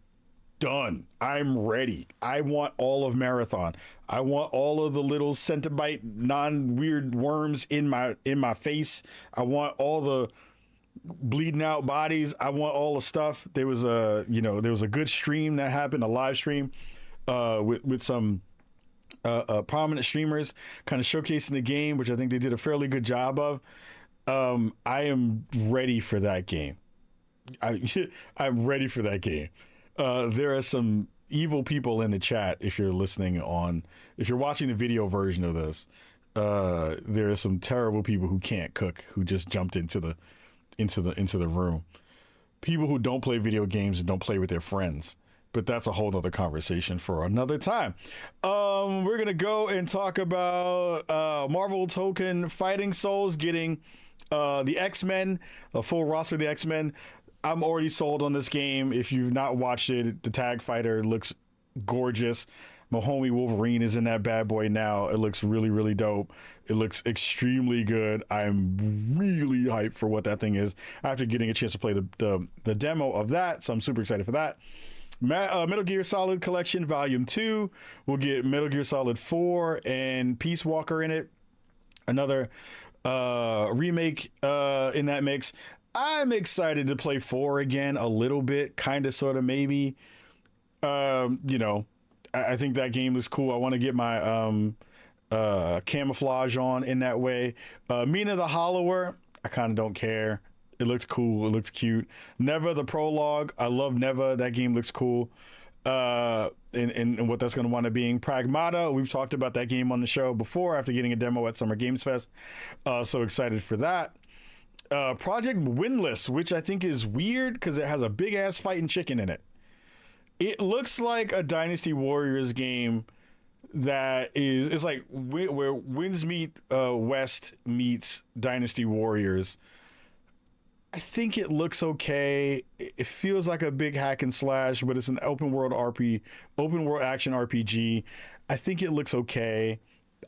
done. I'm ready. I want all of Marathon. I want all of the little centibite non-weird worms in my face. I want all the bleeding out bodies. I want all the stuff. There was a good stream that happened, a live stream with some prominent streamers kind of showcasing the game, which I think they did a fairly good job of. I am ready for that game. I'm ready for that game. There are some evil people in the chat. If you're watching the video version of this, there are some terrible people who can't cook, who just jumped into the room. People who don't play video games and don't play with their friends. But that's a whole nother conversation for another time. We're gonna go and talk about Marvel Token Fighting Souls getting the X-Men, a full roster of the X-Men. I'm already sold on this game. If you've not watched it, the Tag Fighter looks gorgeous. My homie Wolverine is in that bad boy now. It looks really, really dope. It looks extremely good. I'm really hyped for what that thing is after getting a chance to play the demo of that. So I'm super excited for that. Metal Gear Solid Collection Volume 2. We'll get Metal Gear Solid 4 and Peace Walker in it. Another remake in that mix. I'm excited to play 4 again a little bit, kind of, sort of, maybe. I think that game is cool. I want to get my camouflage on in that way. Mina the Hollower, I kind of don't care. It looks cool. It looks cute. Neva the Prologue. I love Neva. That game looks cool. And what that's going to wind up being. Pragmata. We've talked about that game on the show before after getting a demo at Summer Games Fest. So excited for that. Project Windless, which I think is weird because it has a big ass fighting chicken in it. It looks like a Dynasty Warriors game that is, it's like where Winds meet West meets Dynasty Warriors. I think it looks okay. It feels like a big hack and slash, but it's an open world action RPG. I think it looks okay.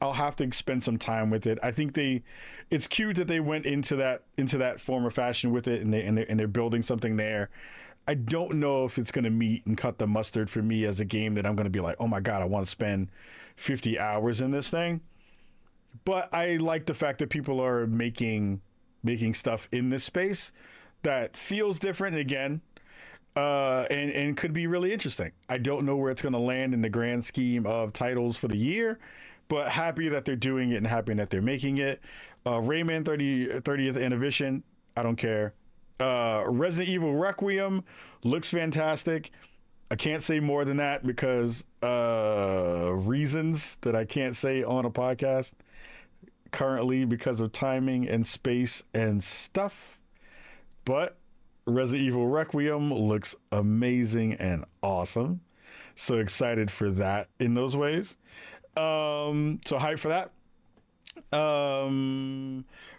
I'll have to spend some time with it. I think it's cute that they went into that form of fashion with it, and they're building something there. I don't know if it's going to meet and cut the mustard for me as a game that I'm going to be like, oh my God, I want to spend 50 hours in this thing. But I like the fact that people are making stuff in this space that feels different again, and could be really interesting. I don't know where it's going to land in the grand scheme of titles for the year, but happy that they're doing it and happy that they're making it. Rayman 30th Anniversary, I don't care. Resident Evil Requiem looks fantastic. I can't say more than that because reasons that I can't say on a podcast currently because of timing and space and stuff. But Resident Evil Requiem looks amazing and awesome. So excited for that in those ways. So hype for that.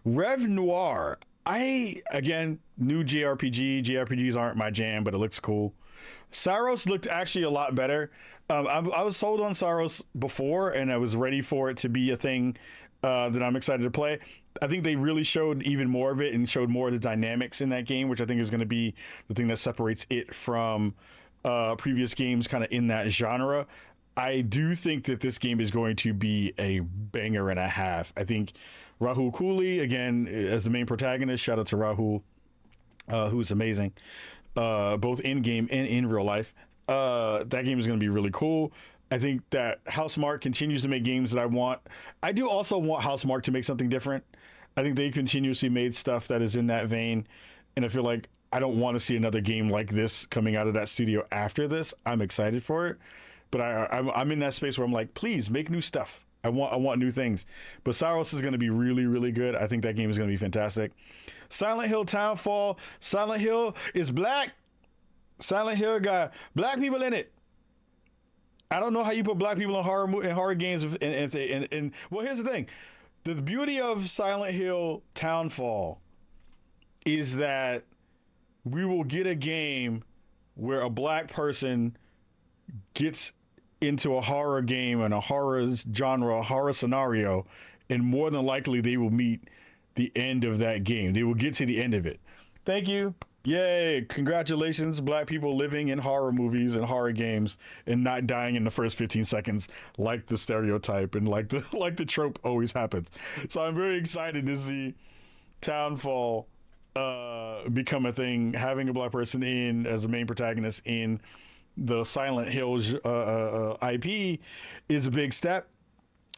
Rev Noir. New JRPG. JRPGs aren't my jam, but it looks cool. Saros looked actually a lot better. I was sold on Saros before, and I was ready for it to be a thing that I'm excited to play. I think they really showed even more of it and showed more of the dynamics in that game, which I think is going to be the thing that separates it from previous games kind of in that genre. I do think that this game is going to be a banger and a half. I think Rahul Cooley, again, as the main protagonist, shout out to Rahul, who's amazing, both in-game and in real life. That game is going to be really cool. I think that Housemarque continues to make games that I want. I do also want Housemarque to make something different. I think they continuously made stuff that is in that vein, and I feel like I don't want to see another game like this coming out of that studio after this. I'm excited for it, but I'm in that space where I'm like, please make new stuff. I want new things. But Saros is going to be really, really good. I think that game is going to be fantastic. Silent Hill Townfall. Silent Hill is black. Silent Hill got black people in it. I don't know how you put black people in horror games and well, here's the thing. The beauty of Silent Hill Townfall is that we will get a game where a black person gets into a horror game and a horror genre, a horror scenario, and more than likely they will meet the end of that game. They will get to the end of it. Thank you. Yay. Congratulations, black people living in horror movies and horror games and not dying in the first 15 seconds like the stereotype and like the trope always happens. So I'm very excited to see Townfall become a thing, having a black person in as the main protagonist in the Silent Hills IP is a big step.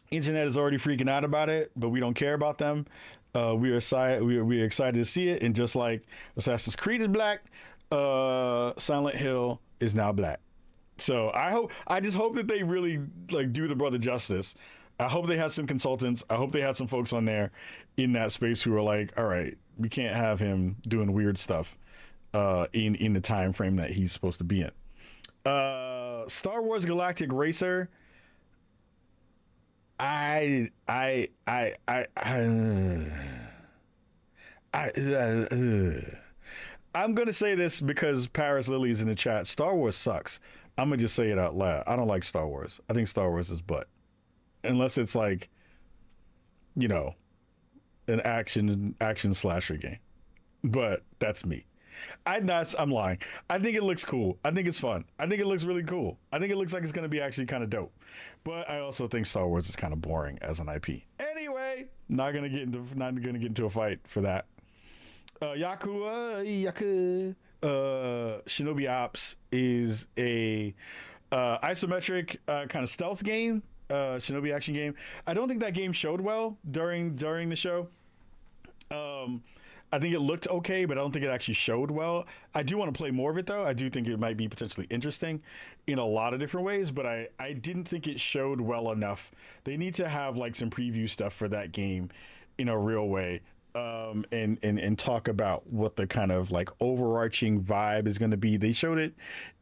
Internet is already freaking out about it, but we don't care about them. We're excited to see it, and just like Assassin's Creed is black, Silent Hill is now black. So I just hope that they really like do the brother justice. I hope they had some consultants. I hope they had some folks on there in that space who are like, all right, we can't have him doing weird stuff in the time frame that he's supposed to be in. Star Wars Galactic Racer. I'm gonna say this because Paris Lily is in the chat. Star Wars sucks. I'm gonna just say it out loud. I don't like Star Wars. I think Star Wars is butt. Unless it's like, you know, an action slasher game. But that's me. I'm lying. I think it looks cool. I think it's fun. I think it looks really cool. I think it looks like it's going to be actually kind of dope. But I also think Star Wars is kind of boring as an IP. Anyway, not gonna get into a fight for that. Shinobi Ops is a isometric kind of stealth game, Shinobi action game. I don't think that game showed well during the show. I think it looked okay, but I don't think it actually showed well. I do want to play more of it, though. I do think it might be potentially interesting in a lot of different ways, but I didn't think it showed well enough. They need to have like some preview stuff for that game in a real way. and talk about what the kind of like overarching vibe is going to be. They showed it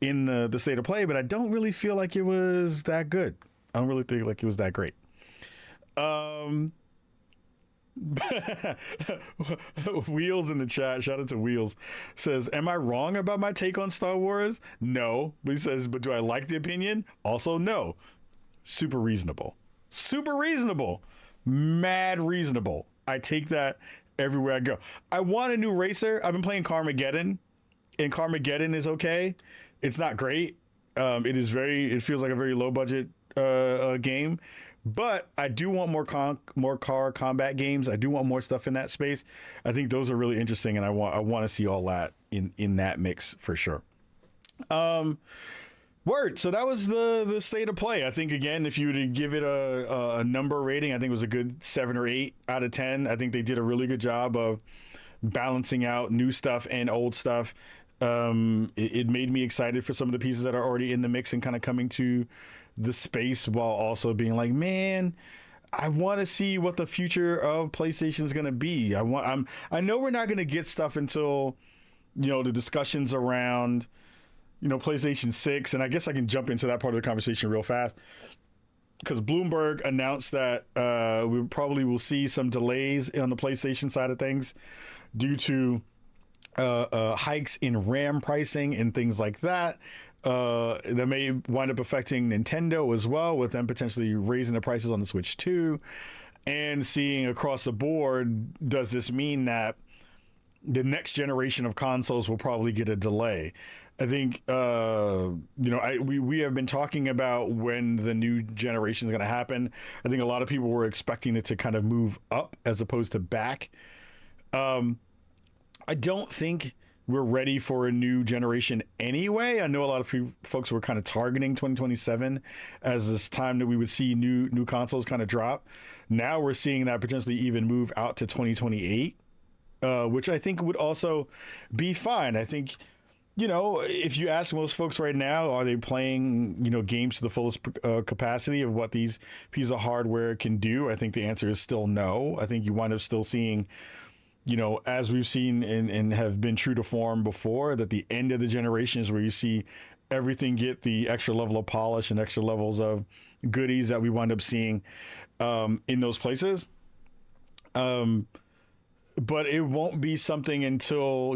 in the state of play, but I don't really feel like it was that good. I don't really think like it was that great. Wheels in the chat, shout out to Wheels, says, am I wrong about my take on Star Wars? No. But he says, but do I like the opinion? Also no. Super reasonable. Mad reasonable. I take that everywhere I go. I want a new racer. I've been playing Carmageddon, and Carmageddon is okay. It's not great. It feels like a very low budget game. But I do want more car combat games. I do want more stuff in that space. I think those are really interesting, and I want to see all that in that mix for sure. Word. So that was the state of play. I think again, if you were to give it a number rating, I think it was a good 7 or 8 out of 10. I think they did a really good job of balancing out new stuff and old stuff. It made me excited for some of the pieces that are already in the mix and kind of coming to the space, while also being like, man, I want to see what the future of PlayStation is going to be. I know we're not going to get stuff until, the discussions around, PlayStation 6. And I guess I can jump into that part of the conversation real fast, because Bloomberg announced that we probably will see some delays on the PlayStation side of things due to hikes in RAM pricing and things like that. That may wind up affecting Nintendo as well, with them potentially raising the prices on the Switch 2, and seeing across the board, does this mean that the next generation of consoles will probably get a delay? I think, we have been talking about when the new generation is going to happen. I think a lot of people were expecting it to kind of move up as opposed to back. I don't think we're ready for a new generation anyway. I know a lot of folks were kind of targeting 2027 as this time that we would see new consoles kind of drop. Now we're seeing that potentially even move out to 2028, which I think would also be fine. I think, if you ask most folks right now, are they playing, games to the fullest capacity of what these pieces of hardware can do? I think the answer is still no. I think you wind up still seeing, as we've seen and have been true to form before, that the end of the generation is where you see everything get the extra level of polish and extra levels of goodies that we wind up seeing in those places. But it won't be something until,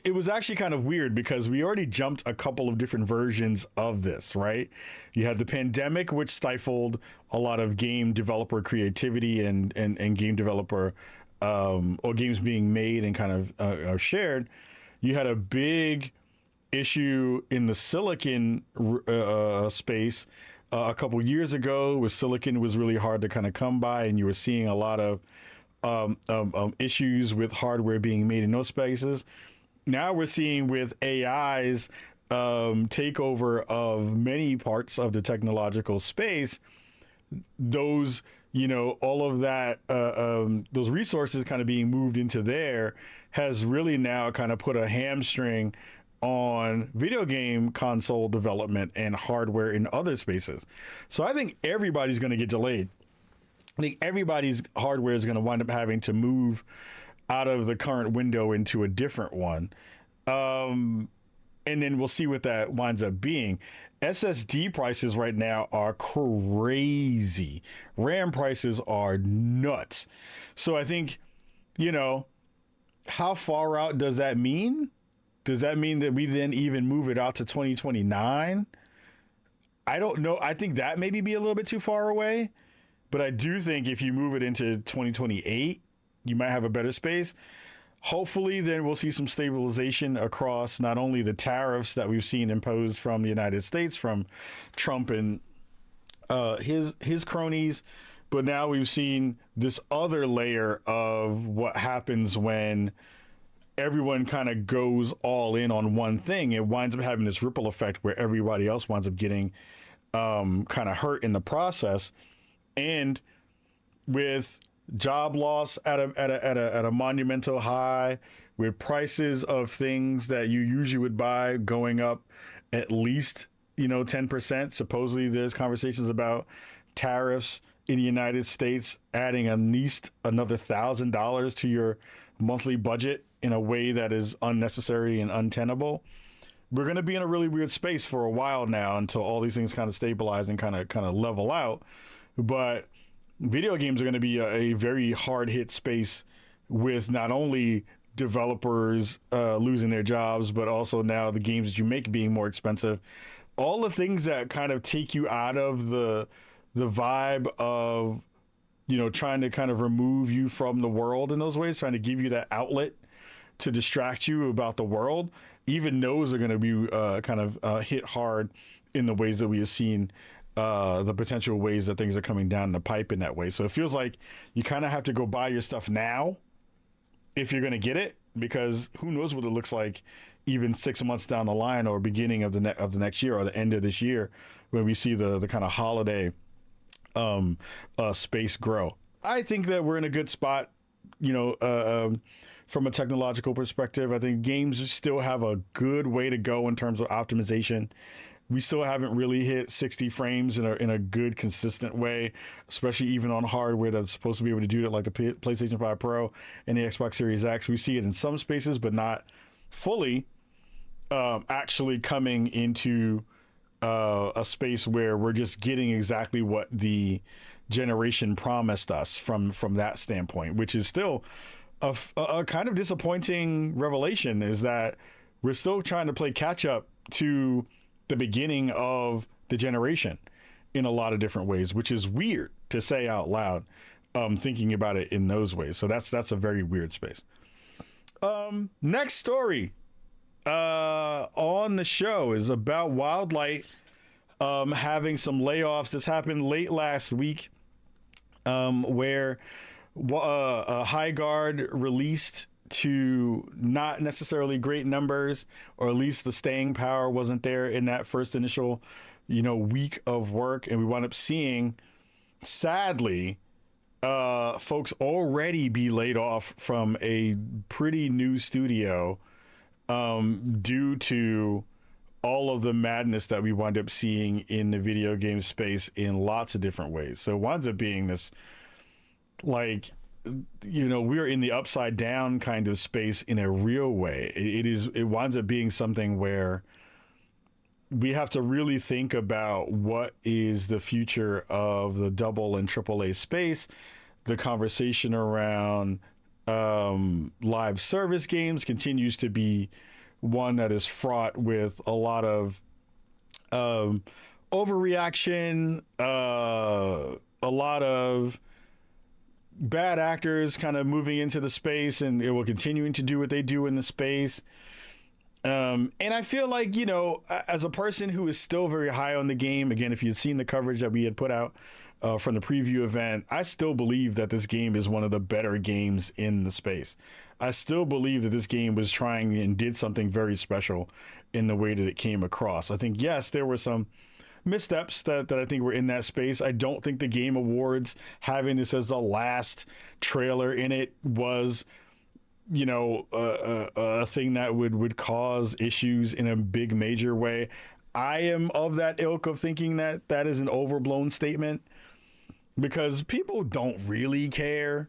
it was actually kind of weird because we already jumped a couple of different versions of this, right? You had the pandemic, which stifled a lot of game developer creativity and game developer or games being made and kind of shared. You had a big issue in the silicon space a couple years ago, where silicon was really hard to kind of come by, and you were seeing a lot of issues with hardware being made in those spaces. Now we're seeing with AI's takeover of many parts of the technological space, those, all of that, those resources kind of being moved into there has really now kind of put a hamstring on video game console development and hardware in other spaces. So I think everybody's going to get delayed. I think everybody's hardware is going to wind up having to move out of the current window into a different one. And then we'll see what that winds up being. SSD prices right now are crazy. RAM prices are nuts. So I think, how far out does that mean? Does that mean that we then even move it out to 2029? I don't know. I think that maybe be a little bit too far away. But I do think if you move it into 2028, you might have a better space. Hopefully, then we'll see some stabilization across not only the tariffs that we've seen imposed from the United States, from Trump and his cronies, but now we've seen this other layer of what happens when everyone kind of goes all in on one thing. It winds up having this ripple effect where everybody else winds up getting kind of hurt in the process. And with job loss at a monumental high, with prices of things that you usually would buy going up at least 10%. Supposedly there's conversations about tariffs in the United States adding at least another $1,000 to your monthly budget in a way that is unnecessary and untenable, we're going to be in a really weird space for a while now until all these things kind of stabilize and kind of level out. But video games are going to be a very hard hit space with not only developers losing their jobs, but also now the games that you make being more expensive. All the things that kind of take you out of the vibe of, you know, trying to kind of remove you from the world in those ways, trying to give you that outlet to distract you about the world. Even those are going to be kind of hit hard in the ways that we have seen the potential ways that things are coming down the pipe in that way. So it feels like you kind of have to go buy your stuff now if you're going to get it, because who knows what it looks like even 6 months down the line or beginning of the next year or the end of this year when we see the kind of holiday space grow. I think that we're in a good spot, you know, from a technological perspective. I think games still have a good way to go in terms of optimization. We still haven't really hit 60 frames in a good, consistent way, especially even on hardware that's supposed to be able to do that, like the PlayStation 5 Pro and the Xbox Series X. We see it in some spaces, but not fully actually coming into a space where we're just getting exactly what the generation promised us from that standpoint, which is still a kind of disappointing revelation, is that we're still trying to play catch up to the beginning of the generation in a lot of different ways, which is weird to say out loud, thinking about it in those ways. So that's a very weird space. Next story on the show is about Wildlight having some layoffs. This happened late last week, where HIGHGUARD released to not necessarily great numbers, or at least the staying power wasn't there in that first initial, you know, week of work. And we wound up seeing, sadly, folks already be laid off from a pretty new studio due to all of the madness that we wind up seeing in the video game space in lots of different ways. So it winds up being this, like, you know, we're in the upside down kind of space in a real way. It winds up being something where we have to really think about what is the future of the double and triple A space. The conversation around live service games continues to be one that is fraught with a lot of overreaction, a lot of bad actors kind of moving into the space, and it will continuing to do what they do in the space. And I feel like, you know, as a person who is still very high on the game, again, if you'd seen the coverage that we had put out from the preview event, I still believe that this game is one of the better games in the space. I still believe that this game was trying and did something very special in the way that it came across. I think, yes, there were some missteps that I think were in that space. I don't think the Game Awards having this as the last trailer in it was, you know, a thing that would cause issues in a big major way. I am of that ilk of thinking that that is an overblown statement, because people don't really care.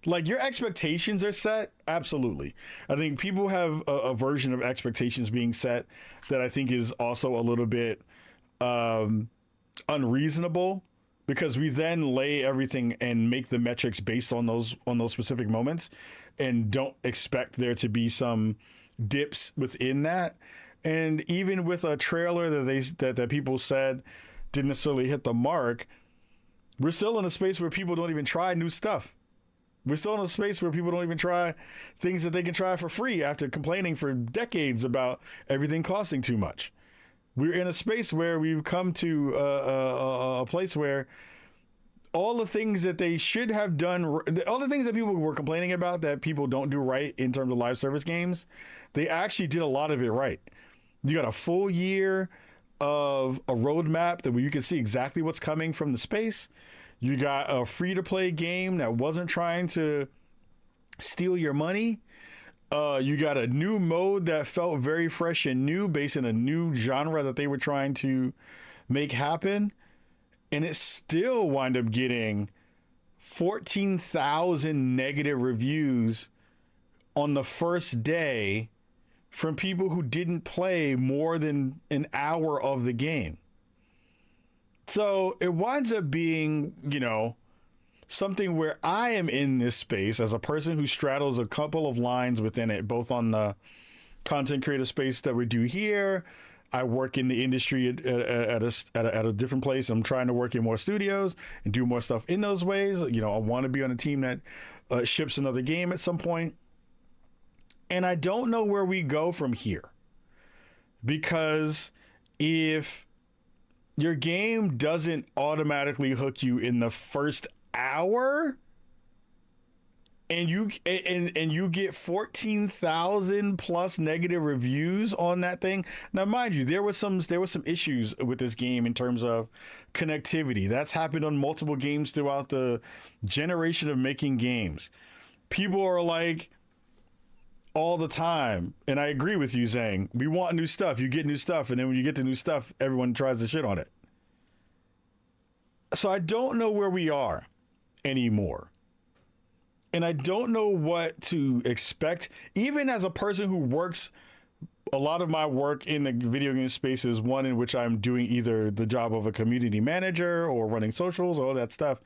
Like, your expectations are set. Absolutely. I think people have a version of expectations being set that I think is also a little bit unreasonable, because we then lay everything and make the metrics based on those specific moments and don't expect there to be some dips within that. And even with a trailer that people said didn't necessarily hit the mark, we're still in a space where people don't even try new stuff. We're still in a space where people don't even try things that they can try for free after complaining for decades about everything costing too much. We're in a space where we've come to a place where all the things that they should have done, all the things that people were complaining about that people don't do right in terms of live service games, they actually did a lot of it right. You got a full year of a roadmap that where you can see exactly what's coming from the space. You got a free-to-play game that wasn't trying to steal your money. You got a new mode that felt very fresh and new based in a new genre that they were trying to make happen. and it still wind up getting 14,000 negative reviews on the first day from people who didn't play more than an hour of the game. So it winds up being, you know, something where I am in this space as a person who straddles a couple of lines within it, both on the content creator space that we do here. I work in the industry at a different place. I'm trying to work in more studios and do more stuff in those ways. You know, I want to be on a team that ships another game at some point. And I don't know where we go from here, because if your game doesn't automatically hook you in the first hour, and you get 14,000 plus negative reviews on that thing. Now, mind you, there was some issues with this game in terms of connectivity. That's happened on multiple games throughout the generation of making games. People are like, all the time, and I agree with you saying, we want new stuff. You get new stuff, and then when you get the new stuff, everyone tries to shit on it. So I don't know where we are anymore. And I don't know what to expect, even as a person who works. A lot of my work in the video game space is one in which I'm doing either the job of a community manager or running socials, all that stuff.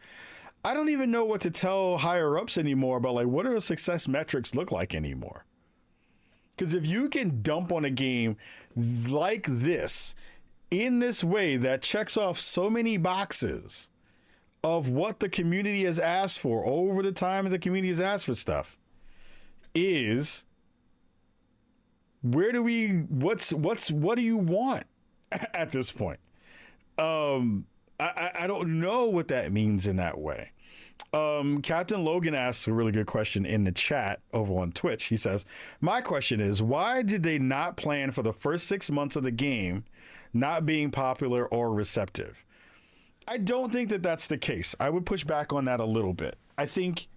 I don't even know what to tell higher ups anymore about, like, what do success metrics look like anymore? Because if you can dump on a game like this in this way that checks off so many boxes of what the community has asked for over the time the community has asked for stuff, is what do you want at this point? I don't know what that means in that way. Captain Logan asks a really good question in the chat over on Twitch. He says, my question is, why did they not plan for the first 6 months of the game not being popular or receptive? I don't think that that's the case. I would push back on that a little bit. I think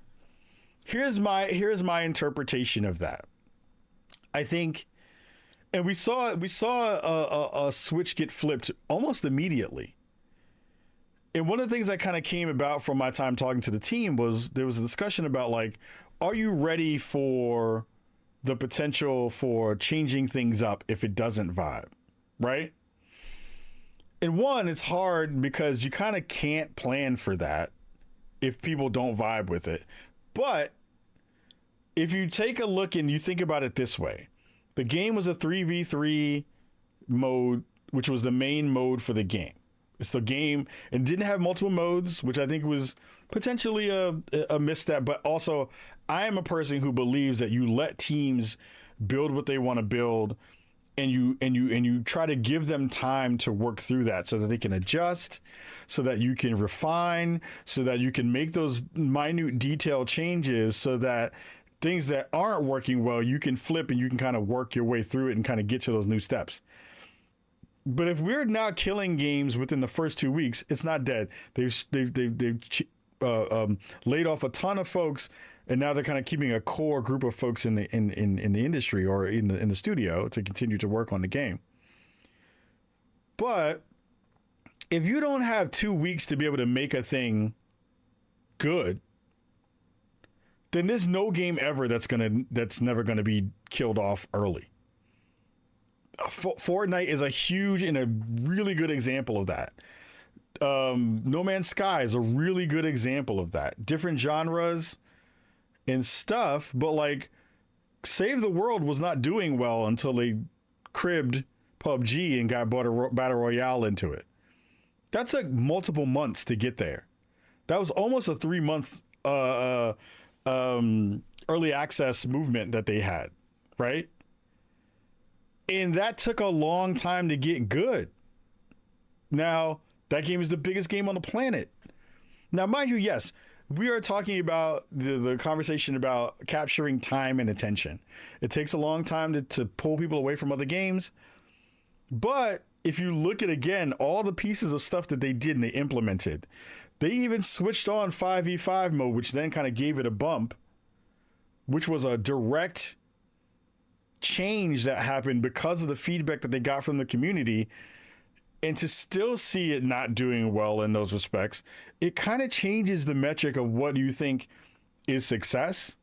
here's my interpretation of that. I think, and we saw a switch get flipped almost immediately. And one of the things that kind of came about from my time talking to the team was there was a discussion about, like, are you ready for the potential for changing things up if it doesn't vibe, right? And one, it's hard because you kind of can't plan for that if people don't vibe with it. But if you take a look and you think about it this way, the game was a 3v3 mode, which was the main mode for the game. It's the game, and didn't have multiple modes, which I think was potentially a misstep. But also, I am a person who believes that you let teams build what they want to build, and you try to give them time to work through that so that they can adjust, so that you can refine, so that you can make those minute detail changes, so that things that aren't working well, you can flip and you can kind of work your way through it and kind of get to those new steps. But if we're now killing games within the first 2 weeks, it's not dead. They've laid off a ton of folks, and now they're kind of keeping a core group of folks in the industry or in the studio to continue to work on the game. But if you don't have 2 weeks to be able to make a thing good, then there's no game ever that's never gonna be killed off early. Fortnite is a huge and a really good example of that. No Man's Sky is a really good example of that. Different genres and stuff, but like Save the World was not doing well until they cribbed PUBG and got Battle Royale into it. That took multiple months to get there. That was almost a 3-month early access movement that they had, right? And that took a long time to get good. Now, that game is the biggest game on the planet. Now, mind you, yes, we are talking about the conversation about capturing time and attention. It takes a long time to pull people away from other games. But if you look at, again, all the pieces of stuff that they did and they implemented, they even switched on 5v5 mode, which then kind of gave it a bump, which was a direct change that happened because of the feedback that they got from the community. And to still see it not doing well in those respects, it kind of changes the metric of what you think is success.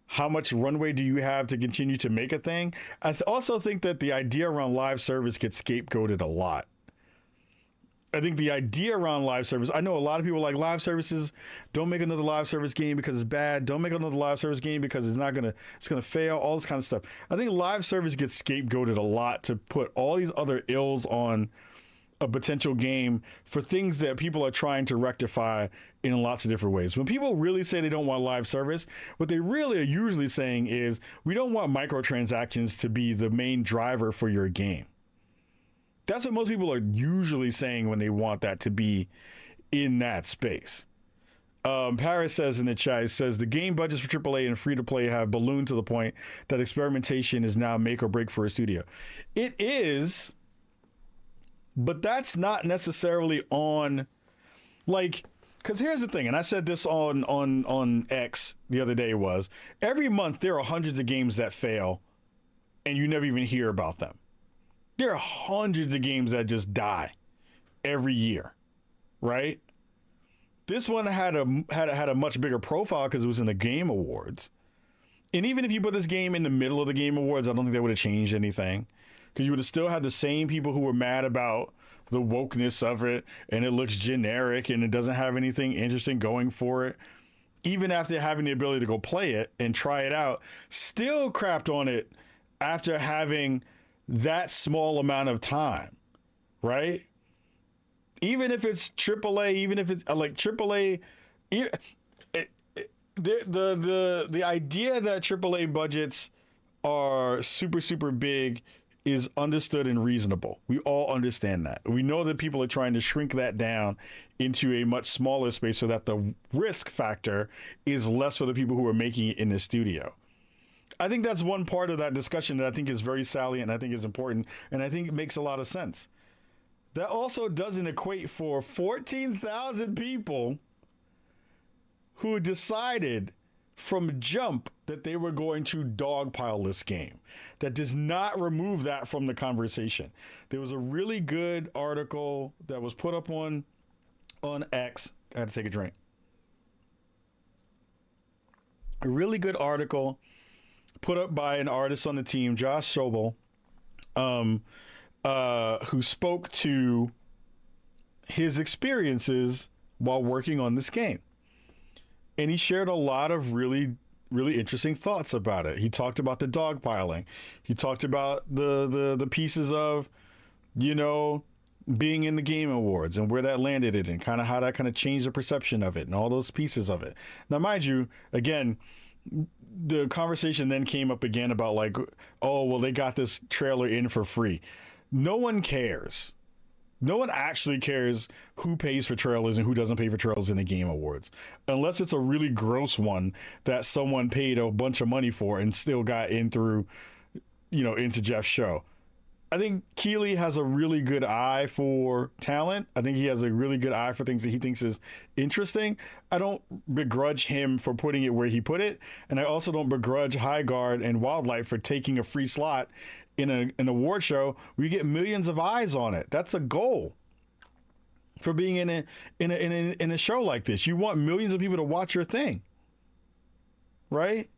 How much runway do you have to continue to make a thing? I also think that the idea around live service gets scapegoated a lot. I think the idea around live service, I know a lot of people like live services. Don't make another live service game because it's bad. Don't make another live service game because it's gonna fail. All this kind of stuff. I think live service gets scapegoated a lot to put all these other ills on a potential game for things that people are trying to rectify in lots of different ways. When people really say they don't want live service, what they really are usually saying is, we don't want microtransactions to be the main driver for your game. That's what most people are usually saying when they want that to be in that space. Paris says in the chat, says the game budgets for AAA and free-to-play have ballooned to the point that experimentation is now make or break for a studio. It is, but that's not necessarily on, like, because here's the thing, and I said this on X the other day, was every month there are hundreds of games that fail and you never even hear about them. There are hundreds of games that just die every year, right? This one had a much bigger profile because it was in the Game Awards. And even if you put this game in the middle of the Game Awards, I don't think that would have changed anything, because you would have still had the same people who were mad about the wokeness of it, and it looks generic and it doesn't have anything interesting going for it. Even after having the ability to go play it and try it out, still crapped on it after having that small amount of time, right? Even if it's AAA, even if it's like AAA, the idea that AAA budgets are super big is understood and reasonable. We all understand that. We know that people are trying to shrink that down into a much smaller space so that the risk factor is less for the people who are making it in the studio. I think that's one part of that discussion that I think is very salient and I think is important, and I think it makes a lot of sense. That also doesn't equate for 14,000 people who decided from jump that they were going to dogpile this game. That does not remove that from the conversation. There was a really good article that was put up on X. I had to take a drink. A really good article put up by an artist on the team, Josh Sobel, who spoke to his experiences while working on this game. And he shared a lot of really interesting thoughts about it. He talked about the dogpiling. He talked about the pieces of, you know, being in the Game Awards and where that landed it and kind of how that kind of changed the perception of it and all those pieces of it. Now, mind you, again, the conversation then came up again about like, oh, well, they got this trailer in for free. No one cares. No one actually cares who pays for trailers and who doesn't pay for trailers in the Game Awards, unless it's a really gross one that someone paid a bunch of money for and still got in through, you know, into Jeff's show. I think Keeley has a really good eye for talent. I think he has a really good eye for things that he thinks is interesting. I don't begrudge him for putting it where he put it. And I also don't begrudge HIGHGUARD and Wildlife for taking a free slot in an award show where you get millions of eyes on it. That's a goal for being in a show like this. You want millions of people to watch your thing, right?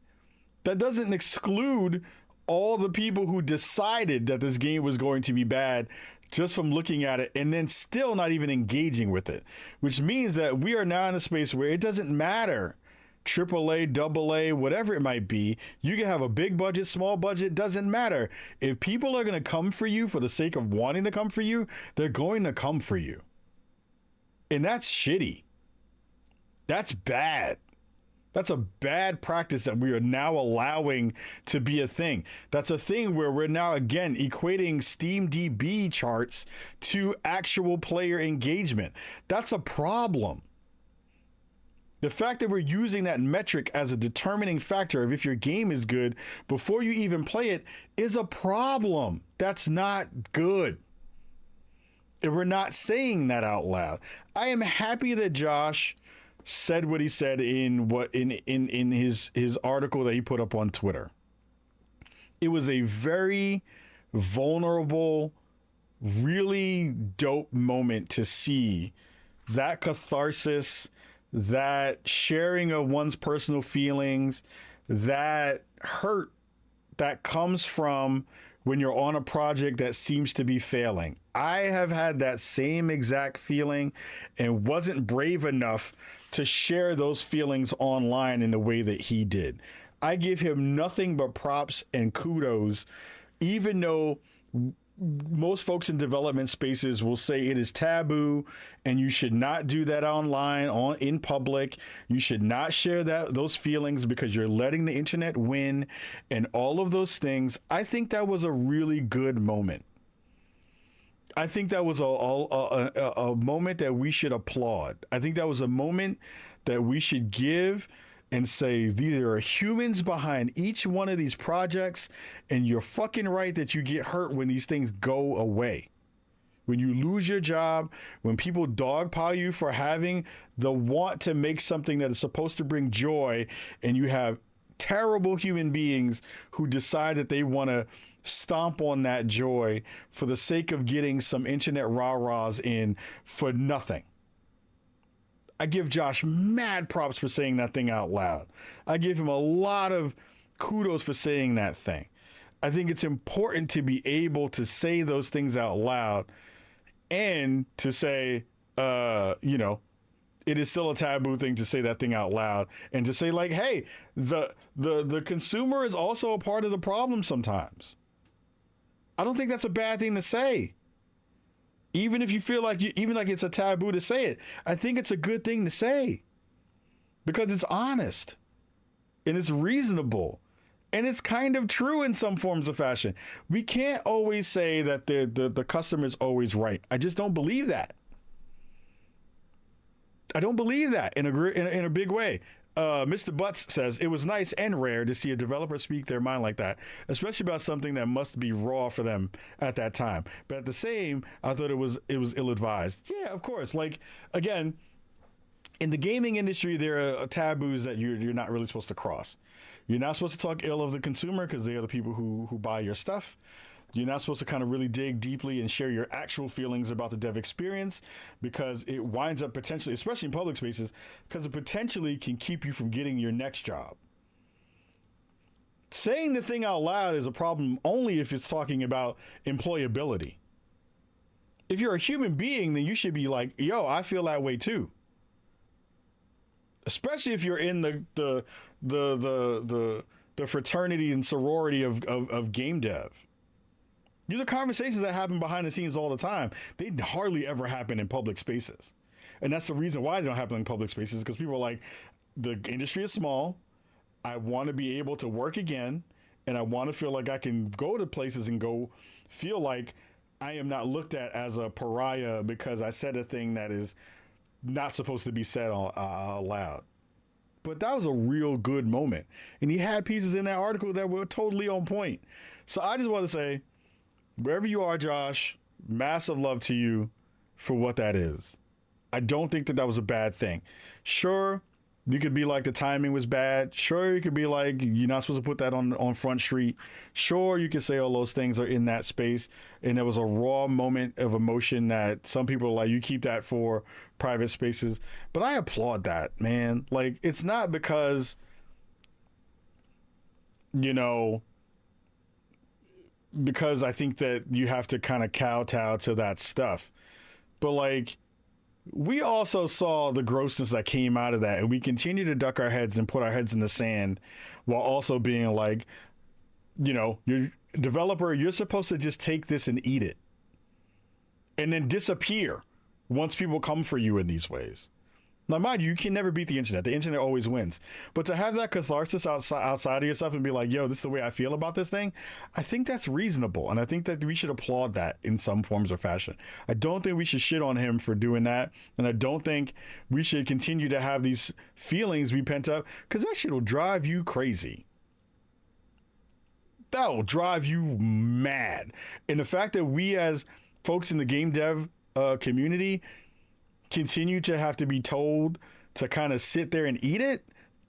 That doesn't exclude all the people who decided that this game was going to be bad just from looking at it and then still not even engaging with it, which means that we are now in a space where it doesn't matter. AAA, AA, whatever it might be, you can have a big budget, small budget, doesn't matter. If people are going to come for you for the sake of wanting to come for you, they're going to come for you. And that's shitty. That's bad. That's a bad practice that we are now allowing to be a thing. That's a thing where we're now, again, equating SteamDB charts to actual player engagement. That's a problem. The fact that we're using that metric as a determining factor of if your game is good before you even play it is a problem. That's not good. And we're not saying that out loud. I am happy that Josh said what he said in his article that he put up on Twitter. It was a very vulnerable, really dope moment to see that catharsis, that sharing of one's personal feelings, that hurt that comes from when you're on a project that seems to be failing. I have had that same exact feeling and wasn't brave enough to share those feelings online in the way that he did. I give him nothing but props and kudos, even though most folks in development spaces will say it is taboo and you should not do that online in public. You should not share those feelings because you're letting the internet win and all of those things. I think that was a really good moment. I think that was a moment that we should applaud. I think that was a moment that we should give and say, these are humans behind each one of these projects, and you're fucking right that you get hurt when these things go away. When you lose your job, when people dogpile you for having the want to make something that is supposed to bring joy, and you have terrible human beings who decide that they want to stomp on that joy for the sake of getting some internet rah-rahs in for nothing. I give Josh mad props for saying that thing out loud. I give him a lot of kudos for saying that thing. I think it's important to be able to say those things out loud and to say, it is still a taboo thing to say that thing out loud and to say, like, hey, the consumer is also a part of the problem sometimes. I don't think that's a bad thing to say. Even if you feel like it's a taboo to say it, I think it's a good thing to say because it's honest and it's reasonable and it's kind of true in some forms of fashion. We can't always say that the customer is always right. I just don't believe that. I don't believe that in a big way. Mr. Butts says it was nice and rare to see a developer speak their mind like that, especially about something that must be raw for them at that time. But at the same, I thought it was ill-advised. Yeah, of course. Like, again, in the gaming industry, there are taboos that you're not really supposed to cross. You're not supposed to talk ill of the consumer because they are the people who buy your stuff. You're not supposed to kind of really dig deeply and share your actual feelings about the dev experience because it winds up potentially, especially in public spaces, because it potentially can keep you from getting your next job. Saying the thing out loud is a problem only if it's talking about employability. If you're a human being, then you should be like, yo, I feel that way too. Especially if you're in the fraternity and sorority of game dev. These are conversations that happen behind the scenes all the time. They hardly ever happen in public spaces. And that's the reason why they don't happen in public spaces, because people are like, the industry is small. I want to be able to work again. And I want to feel like I can go to places and go feel like I am not looked at as a pariah because I said a thing that is not supposed to be said out loud. But that was a real good moment. And he had pieces in that article that were totally on point. So I just want to say, wherever you are, Josh, massive love to you for what that is. I don't think that was a bad thing. Sure, you could be like the timing was bad. Sure, you could be like you're not supposed to put that on Front Street. Sure, you could say all those things are in that space. And there was a raw moment of emotion that some people are like, you keep that for private spaces. But I applaud that, man. Like, it's not because, because I think that you have to kind of kowtow to that stuff. But like, we also saw the grossness that came out of that, and we continue to duck our heads and put our heads in the sand while also being like, you're developer, you're supposed to just take this and eat it and then disappear once people come for you in these ways. Now, mind you, you can never beat the internet. The internet always wins. But to have that catharsis outside of yourself and be like, yo, this is the way I feel about this thing, I think that's reasonable. And I think that we should applaud that in some forms or fashion. I don't think we should shit on him for doing that. And I don't think we should continue to have these feelings be pent up, because that shit will drive you crazy. That will drive you mad. And the fact that we as folks in the game dev community continue to have to be told to kind of sit there and eat it,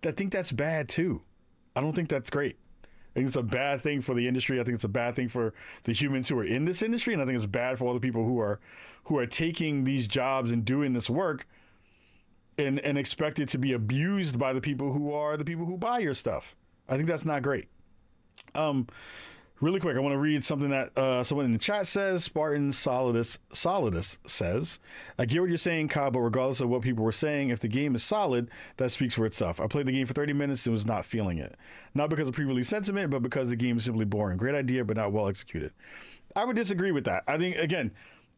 I think that's bad too. I don't think that's great. think it's a bad thing for the industry. I think it's a bad thing for the humans who are in this industry, and I think it's bad for all the people who are taking these jobs and doing this work and expect it to be abused by the people who buy your stuff. I think that's not great. Really quick, I want to read something that someone in the chat says. Spartan Solidus says, I get what you're saying, Kyle, but regardless of what people were saying, if the game is solid, that speaks for itself. I played the game for 30 minutes and was not feeling it. Not because of pre-release sentiment, but because the game is simply boring. Great idea, but not well executed. I would disagree with that. I think, again,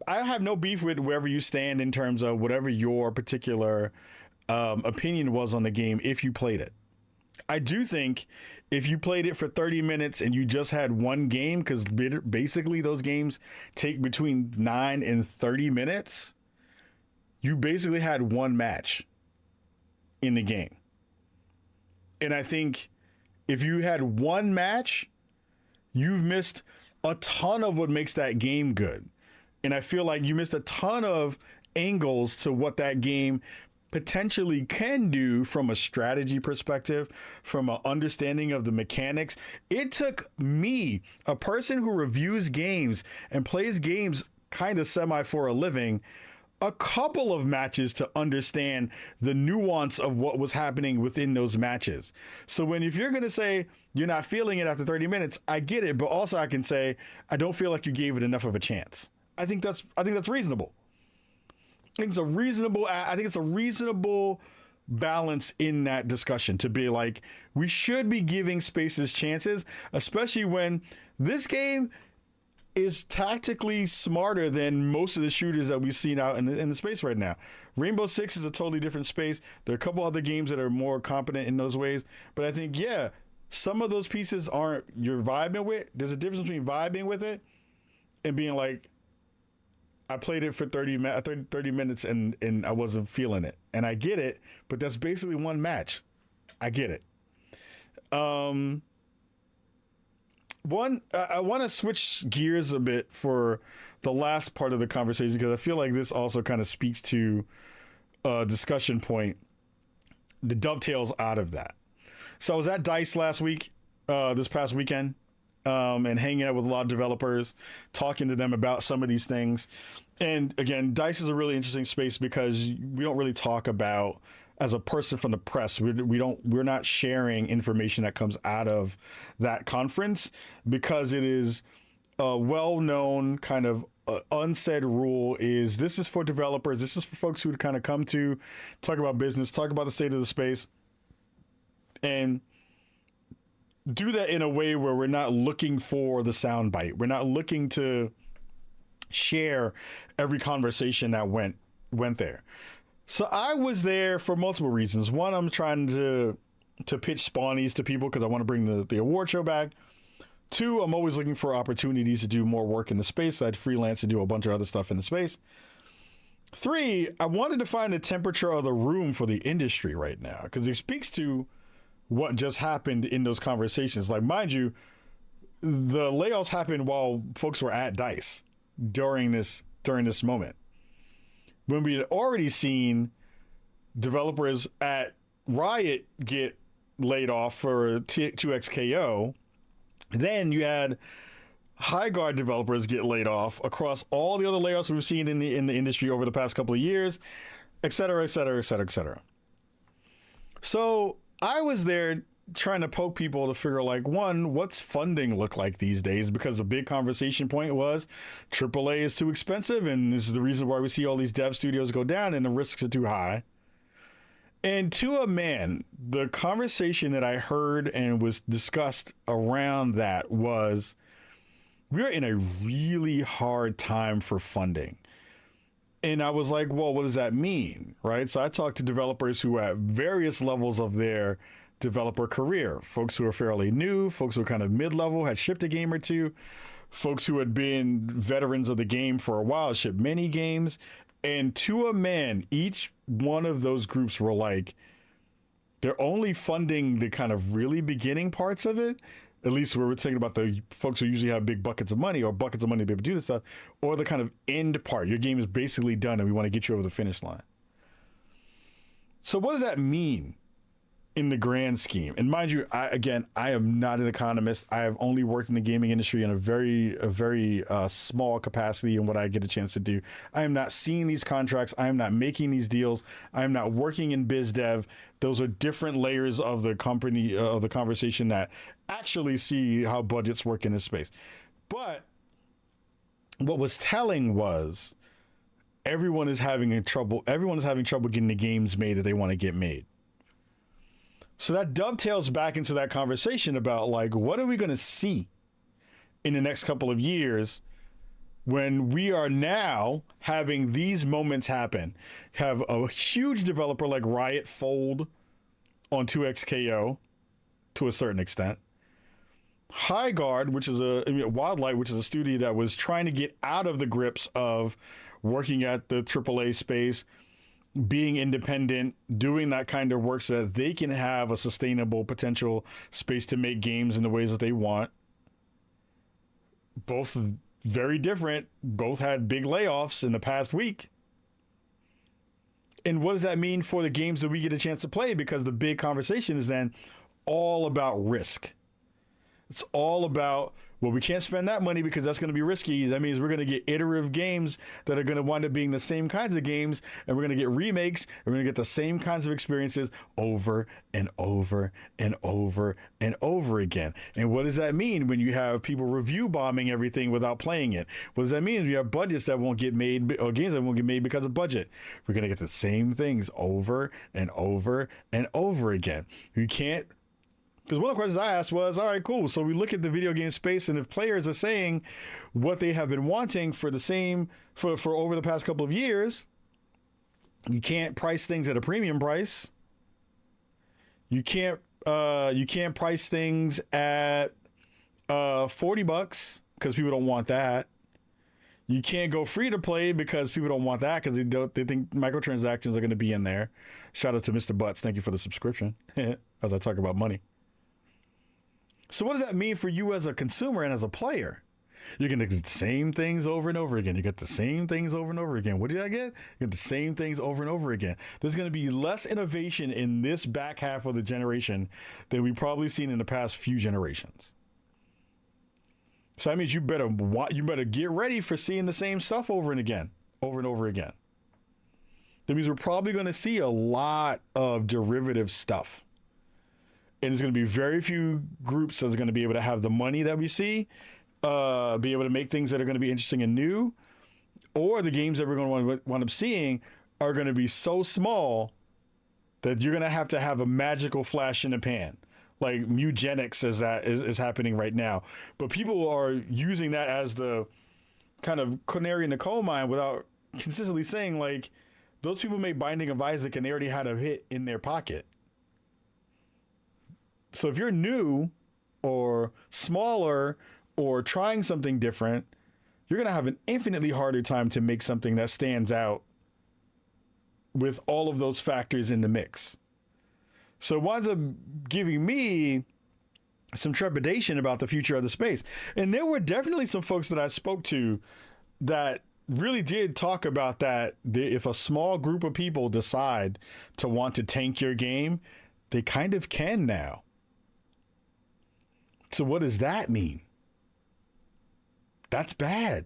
I have no beef with wherever you stand in terms of whatever your particular opinion was on the game if you played it. I do think if you played it for 30 minutes and you just had one game, because basically those games take between 9 and 30 minutes, you basically had one match in the game. And I think if you had one match, you've missed a ton of what makes that game good. And I feel like you missed a ton of angles to what that game potentially can do from a strategy perspective, from an understanding of the mechanics. It took me, a person who reviews games and plays games kind of semi for a living, a couple of matches to understand the nuance of what was happening within those matches. So if you're going to say you're not feeling it after 30 minutes, I get it. But also I can say, I don't feel like you gave it enough of a chance. I think that's reasonable. I think it's a reasonable balance in that discussion to be like, we should be giving spaces chances, especially when this game is tactically smarter than most of the shooters that we've seen out in the space right now. Rainbow Six is a totally different space. There are a couple other games that are more competent in those ways, but I think, yeah, some of those pieces aren't you're vibing with. There's a difference between vibing with it and being like, I played it for 30 minutes and I wasn't feeling it. And I get it, but that's basically one match. I get it. I want to switch gears a bit for the last part of the conversation, because I feel like this also kind of speaks to a discussion point that dovetails out of that. So I was at DICE last week, this past weekend. And hanging out with a lot of developers, talking to them about some of these things. And again, DICE is a really interesting space because we don't really talk about, as a person from the press, we're not sharing information that comes out of that conference, because it is a well-known kind of unsaid rule is this is for developers. This is for folks who would kind of come to talk about business, talk about the state of the space, and do that in a way where we're not looking for the soundbite. We're not looking to share every conversation that went there. So I was there for multiple reasons. One, I'm trying to pitch Spawnies to people because I want to bring the award show back. Two, I'm always looking for opportunities to do more work in the space. I'd freelance to do a bunch of other stuff in the space. Three, I wanted to find the temperature of the room for the industry right now, because it speaks to what just happened in those conversations. Like, mind you, the layoffs happened while folks were at DICE during this moment, when we had already seen developers at Riot get laid off for 2XKO. Then you had HIGHGUARD developers get laid off across all the other layoffs we've seen in the industry over the past couple of years, et cetera, et cetera, et cetera, et cetera. So I was there trying to poke people to figure, like, one, what's funding look like these days? Because the big conversation point was AAA is too expensive, and this is the reason why we see all these dev studios go down and the risks are too high. And to a man, the conversation that I heard and was discussed around that was, we're in a really hard time for funding. And I was like, well, what does that mean? Right? So I talked to developers who are at various levels of their developer career, folks who are fairly new, folks who are kind of mid-level, had shipped a game or two, folks who had been veterans of the game for a while, shipped many games. And to a man, each one of those groups were like, they're only funding the kind of really beginning parts of it, at least where we're thinking about the folks who usually have big buckets of money or buckets of money to be able to do this stuff, or the kind of end part. Your game is basically done and we want to get you over the finish line. So what does that mean in the grand scheme. And mind you, I am not an economist. I have only worked in the gaming industry in a very small capacity in what I get a chance to do. I am not seeing these contracts. I am not making these deals. I am not working in biz dev. Those are different layers of the company, of the conversation that actually see how budgets work in this space. But what was telling was everyone is having trouble getting the games made that they want to get made. So that dovetails back into that conversation about, like, what are we going to see in the next couple of years when we are now having these moments happen? Have a huge developer like Riot fold on 2XKO to a certain extent. HIGHGUARD, which is Wildlight, which is a studio that was trying to get out of the grips of working at the AAA space, being independent, doing that kind of work so that they can have a sustainable potential space to make games in the ways that they want. Both very different. Both had big layoffs in the past week. And what does that mean for the games that we get a chance to play? Because the big conversation is then all about risk. It's all about, well, we can't spend that money because that's going to be risky. That means we're going to get iterative games that are going to wind up being the same kinds of games, and we're going to get remakes, and we're going to get the same kinds of experiences over and over and over and over again. And what does that mean when you have people review bombing everything without playing it? What does that mean if you have budgets that won't get made, or games that won't get made because of budget? We're going to get the same things over and over and over again. You can't. Because one of the questions I asked was, all right, cool. So we look at the video game space, and if players are saying what they have been wanting for the same, for over the past couple of years, you can't price things at a premium price. You can't price things at $40 because people don't want that. You can't go free to play because people don't want that because they think microtransactions are going to be in there. Shout out to Mr. Butts. Thank you for the subscription as I talk about money. So what does that mean for you as a consumer and as a player? You're going to get the same things over and over again. You get the same things over and over again. What did I get? You get the same things over and over again. There's going to be less innovation in this back half of the generation than we've probably seen in the past few generations. So that means you better get ready for seeing the same stuff over and over again. That means we're probably going to see a lot of derivative stuff. And there's going to be very few groups that's going to be able to have the money that we see, be able to make things that are going to be interesting and new, or the games that we're going to wind up seeing are going to be so small that you're going to have a magical flash in the pan, like Mugenics is happening right now. But people are using that as the kind of canary in the coal mine without consistently saying, like, those people made Binding of Isaac and they already had a hit in their pocket. So if you're new or smaller or trying something different, you're going to have an infinitely harder time to make something that stands out with all of those factors in the mix. So it winds up giving me some trepidation about the future of the space. And there were definitely some folks that I spoke to that really did talk about that. If a small group of people decide to want to tank your game, they kind of can now. So what does that mean? That's bad.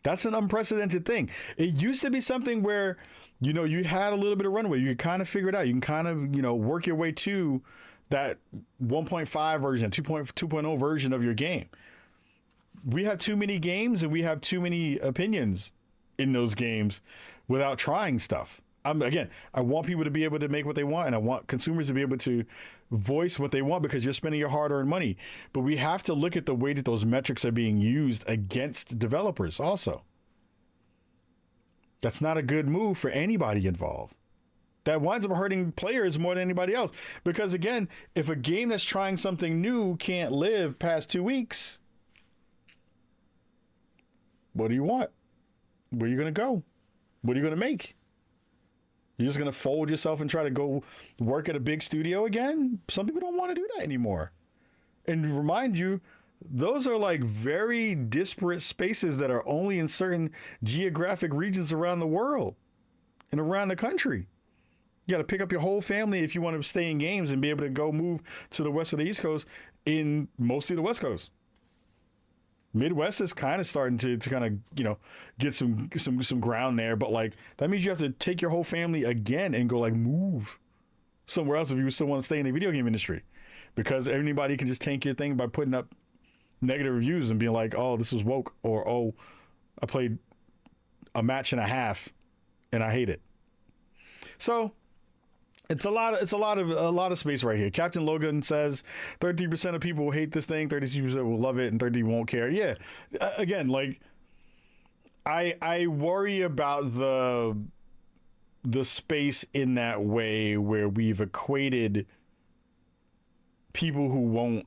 That's an unprecedented thing. It used to be something where, you had a little bit of runway. You could kind of figure it out. You can kind of, work your way to that 1.5 version, 2.0 version of your game. We have too many games and we have too many opinions in those games without trying stuff. I want people to be able to make what they want, and I want consumers to be able to voice what they want because you're spending your hard-earned money. But we have to look at the way that those metrics are being used against developers also. That's not a good move for anybody involved. That winds up hurting players more than anybody else. Because, again, if a game that's trying something new can't live past 2 weeks, what do you want? Where are you going to go? What are you going to make? You're just going to fold yourself and try to go work at a big studio again? Some people don't want to do that anymore. And to remind you, those are like very disparate spaces that are only in certain geographic regions around the world and around the country. You got to pick up your whole family if you want to stay in games and be able to go move to the west or the east coast in mostly the west coast. Midwest is kind of starting to kind of, you know, get some ground there, but like that means you have to take your whole family again and go like move somewhere else if you still want to stay in the video game industry, because anybody can just tank your thing by putting up negative reviews and being like, oh, this is woke, or oh, I played a match and a half and I hate it. So it's a lot of space right here. Captain Logan says 33% of people will hate this thing, 32% will love it, and 30% won't care. Yeah, again, like I worry about the space in that way where we've equated people who won't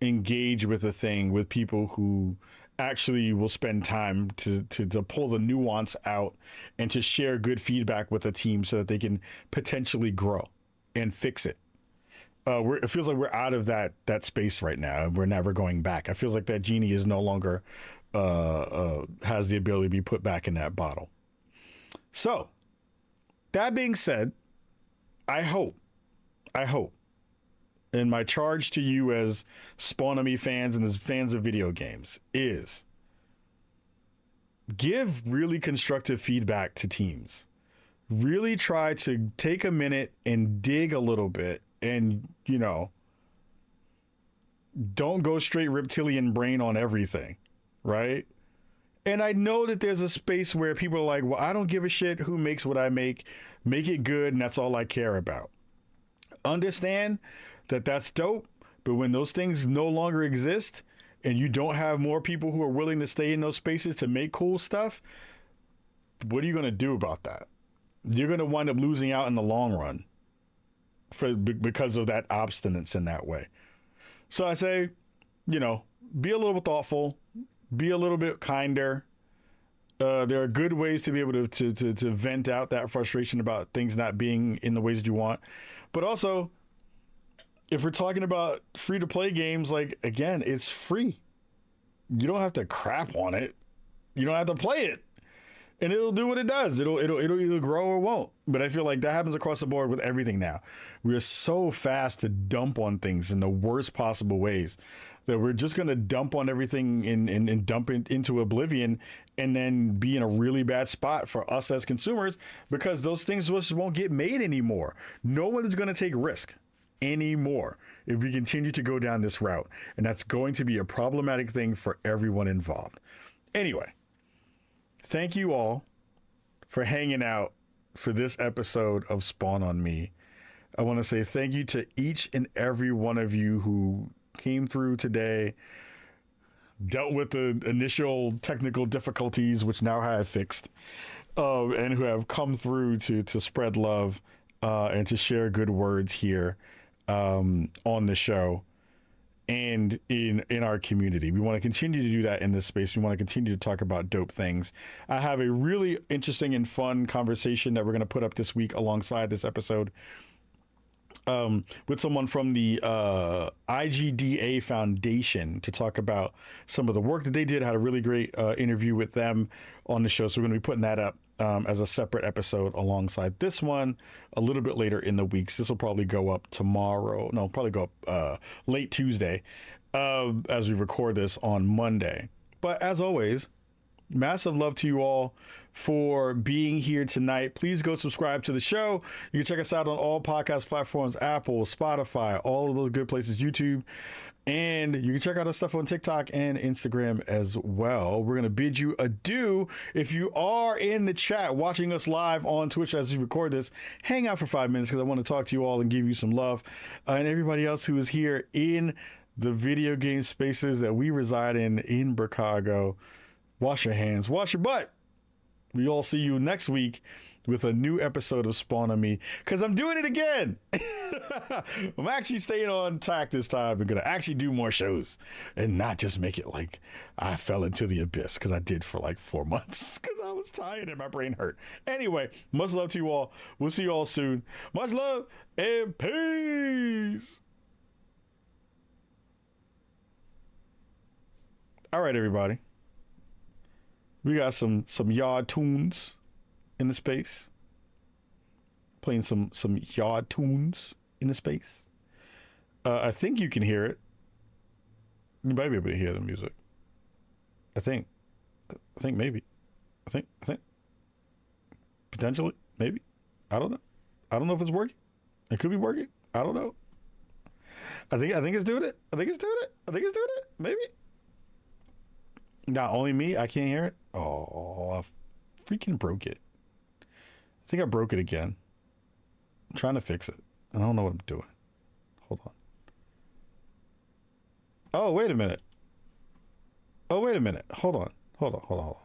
engage with a thing with people who actually will spend time to pull the nuance out and to share good feedback with a team so that they can potentially grow and fix it. It feels like we're out of that space right now, and we're never going back. It feels like that genie is no longer has the ability to be put back in that bottle. So that being said, I hope, and my charge to you as Spawn on Me fans and as fans of video games is give really constructive feedback to teams. Really try to take a minute and dig a little bit and, you know, don't go straight reptilian brain on everything, right? And I know that there's a space where people are like, well, I don't give a shit who makes what I make it good, and that's all I care about. Understand that that's dope, but when those things no longer exist and you don't have more people who are willing to stay in those spaces to make cool stuff, what are you going to do about that? You're going to wind up losing out in the long run because of that obstinance in that way. So I say, you know, be a little bit thoughtful, be a little bit kinder. There are good ways to be able to vent out that frustration about things not being in the ways that you want. But also, if we're talking about free-to-play games, like, again, it's free. You don't have to crap on it. You don't have to play it. And it'll do what it does. It'll either grow or won't. But I feel like that happens across the board with everything now. We're so fast to dump on things in the worst possible ways that we're just going to dump on everything and dump it into oblivion and then be in a really bad spot for us as consumers, because those things just won't get made anymore. No one is going to take risk anymore if we continue to go down this route. And that's going to be a problematic thing for everyone involved. Anyway, thank you all for hanging out for this episode of Spawn on Me. I want to say thank you to each and every one of you who came through today, dealt with the initial technical difficulties, which now I have fixed, and who have come through to spread love and to share good words here on the show and in our community. We want to continue to do that in this space. We want to continue to talk about dope things. I have a really interesting and fun conversation that we're going to put up this week alongside this episode with someone from the IGDA Foundation to talk about some of the work that they did. I had a really great interview with them on the show. So we're going to be putting that up as a separate episode alongside this one a little bit later in the weeks. This will probably go up tomorrow. No, probably go up late Tuesday as we record this on Monday. But as always, massive love to you all for being here tonight. Please go subscribe to the show. You can check us out on all podcast platforms, Apple, Spotify, all of those good places, YouTube. And you can check out our stuff on TikTok and Instagram as well. We're going to bid you adieu. If you are in the chat watching us live on Twitch as we record this, hang out for 5 minutes because I want to talk to you all and give you some love. And everybody else who is here in the video game spaces that we reside in Chicago, wash your hands, wash your butt. We all see you next week with a new episode of Spawn on Me, because I'm doing it again. I'm actually staying on track this time. I'm going to actually do more shows and not just make it like I fell into the abyss, because I did for like 4 months because I was tired and my brain hurt. Anyway, much love to you all. We'll see you all soon. Much love and peace. All right, everybody. We got some yard tunes in the space. playing some yard tunes in the space. I think you can hear it. You might be able to hear the music. I think maybe. I think potentially, maybe. I don't know. I don't know if it's working. It could be working. I don't know. I think it's doing it. I think it's doing it. Maybe. Not only me, I can't hear it. Oh, I freaking broke it. I think I broke it again. I'm trying to fix it. I don't know what I'm doing. Hold on. Oh, wait a minute. Hold on. All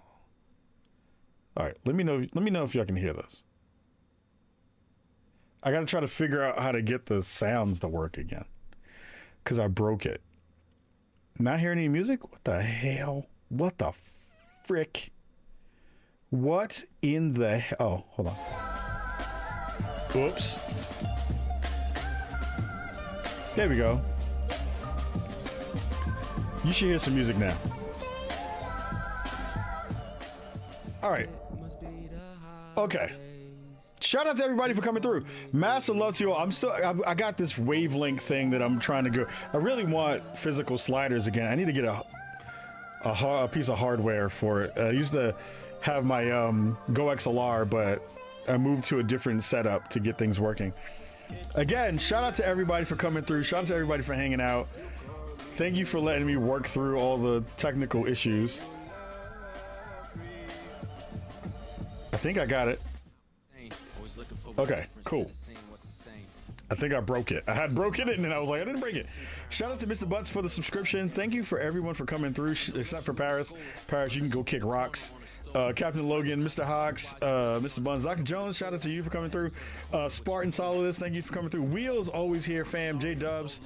right, let me know if y'all can hear this. I got to try to figure out how to get the sounds to work again, because I broke it. Not hearing any music? What the hell? What the frick? What in the hell? Oh, hold on. Oops. There we go. You should hear some music now. All right. Okay. Shout out to everybody for coming through. Massive love to you all. I got this wavelength thing that I'm trying to go. I really want physical sliders again. I need to get a piece of hardware for it. I used to have my Go XLR, but I moved to a different setup to get things working. Again, shout out to everybody for coming through. Shout out to everybody for hanging out. Thank you for letting me work through all the technical issues. I think I got it. Okay, cool. I think I broke it. I had broken it and then I was like, I didn't break it. Shout out to Mr. Butts for the subscription. Thank you for everyone for coming through, except for Paris. Paris, you can go kick rocks. Captain Logan, Mr. Hawks, Mr. Buns, Dr. Jones, shout out to you for coming through. Spartan Solidus, thank you for coming through. Wheels, always here, fam. J Dubs,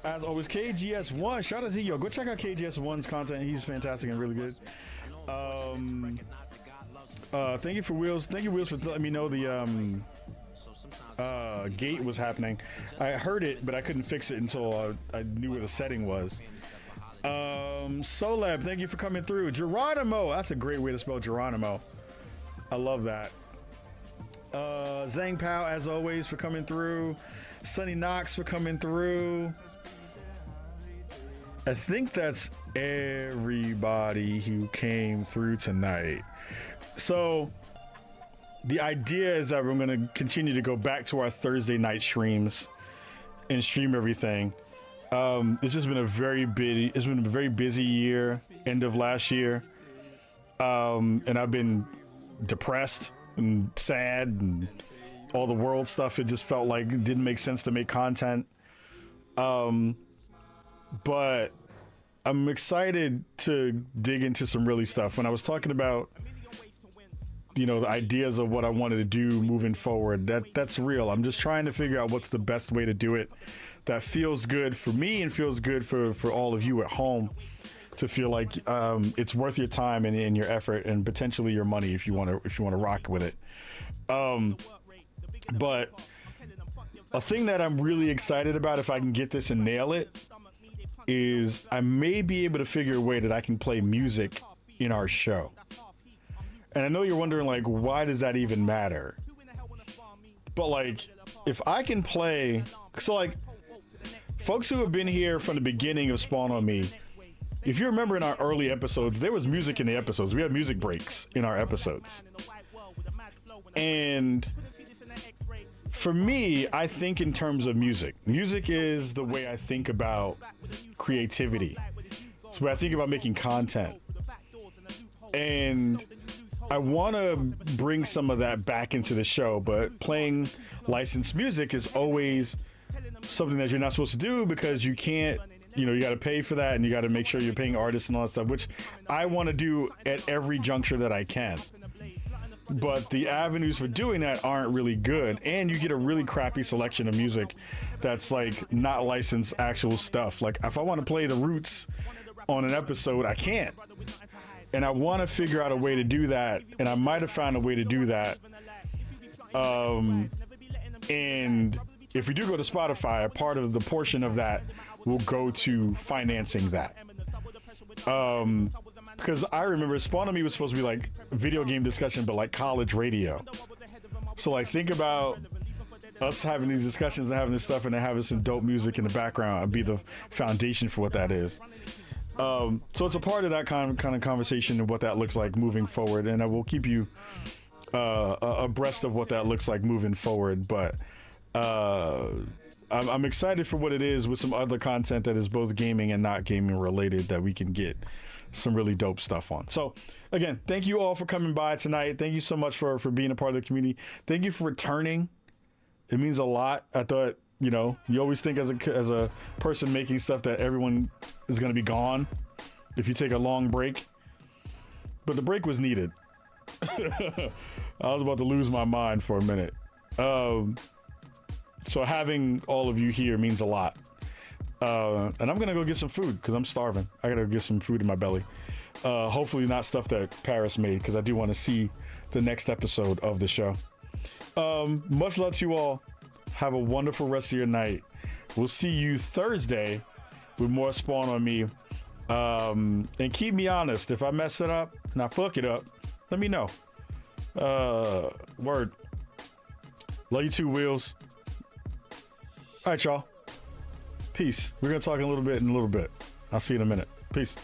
as always. KGS1, shout out to you. Go check out KGS1's content. He's fantastic and really good. Thank you for Wheels. Thank you, Wheels, for letting me know the gate was happening. I heard it, but I couldn't fix it until I knew where the setting was. Solab, thank you for coming through. Geronimo, that's a great way to spell Geronimo. I love that. Zhang Pao, as always, for coming through. Sunny Knox for coming through. I think that's everybody who came through tonight. So the idea is that we're going to continue to go back to our Thursday night streams and stream everything. It's just been a very busy year, end of last year. And I've been depressed and sad and all the world stuff. It just felt like it didn't make sense to make content. But I'm excited to dig into some really stuff. When I was talking about, you know, the ideas of what I wanted to do moving forward, that's real. I'm just trying to figure out what's the best way to do it that feels good for me and feels good for all of you at home, to feel like it's worth your time and your effort and potentially your money if you want to rock with it. But a thing that I'm really excited about, if I can get this and nail it, is I may be able to figure a way that I can play music in our show. And I know you're wondering, like, why does that even matter? But like, if I can play, so like, folks who have been here from the beginning of Spawn on Me, if you remember in our early episodes, there was music in the episodes. We had music breaks in our episodes. And for me, I think in terms of music. Music is the way I think about creativity. It's the way I think about making content. And I want to bring some of that back into the show, but playing licensed music is always something that you're not supposed to do, because you can't, you know, you got to pay for that and you got to make sure you're paying artists and all that stuff, which I want to do at every juncture that I can. But the avenues for doing that aren't really good, and you get a really crappy selection of music that's like not licensed actual stuff. Like if I want to play the Roots on an episode, I can't. And I want to figure out a way to do that, and I might have found a way to do that. And if we do go to Spotify, a part of the portion of that will go to financing that. Because I remember Spawn on Me was supposed to be like video game discussion, but like college radio. So like think about us having these discussions and having this stuff and then having some dope music in the background would be the foundation for what that is. So it's a part of that kind of conversation and what that looks like moving forward, and I will keep you abreast of what that looks like moving forward. But I'm excited for what it is with some other content that is both gaming and not gaming related that we can get some really dope stuff on. So again, thank you all for coming by tonight. Thank you so much for being a part of the community. Thank you for returning. It means a lot. I thought, you know, you always think as a person making stuff that everyone is going to be gone if you take a long break, but the break was needed. I was about to lose my mind for a minute. So having all of you here means a lot. And I'm gonna go get some food because I'm starving. I gotta get some food in my belly. Hopefully not stuff that Paris made, because I do want to see the next episode of the show. Much love to you all. Have a wonderful rest of your night. We'll see you Thursday with more Spawn on Me. And keep me honest. If I mess it up and I fuck it up, let me know. Word. Love you too, Wheels. All right, y'all. Peace. We're going to talk a little bit in a little bit. I'll see you in a minute. Peace.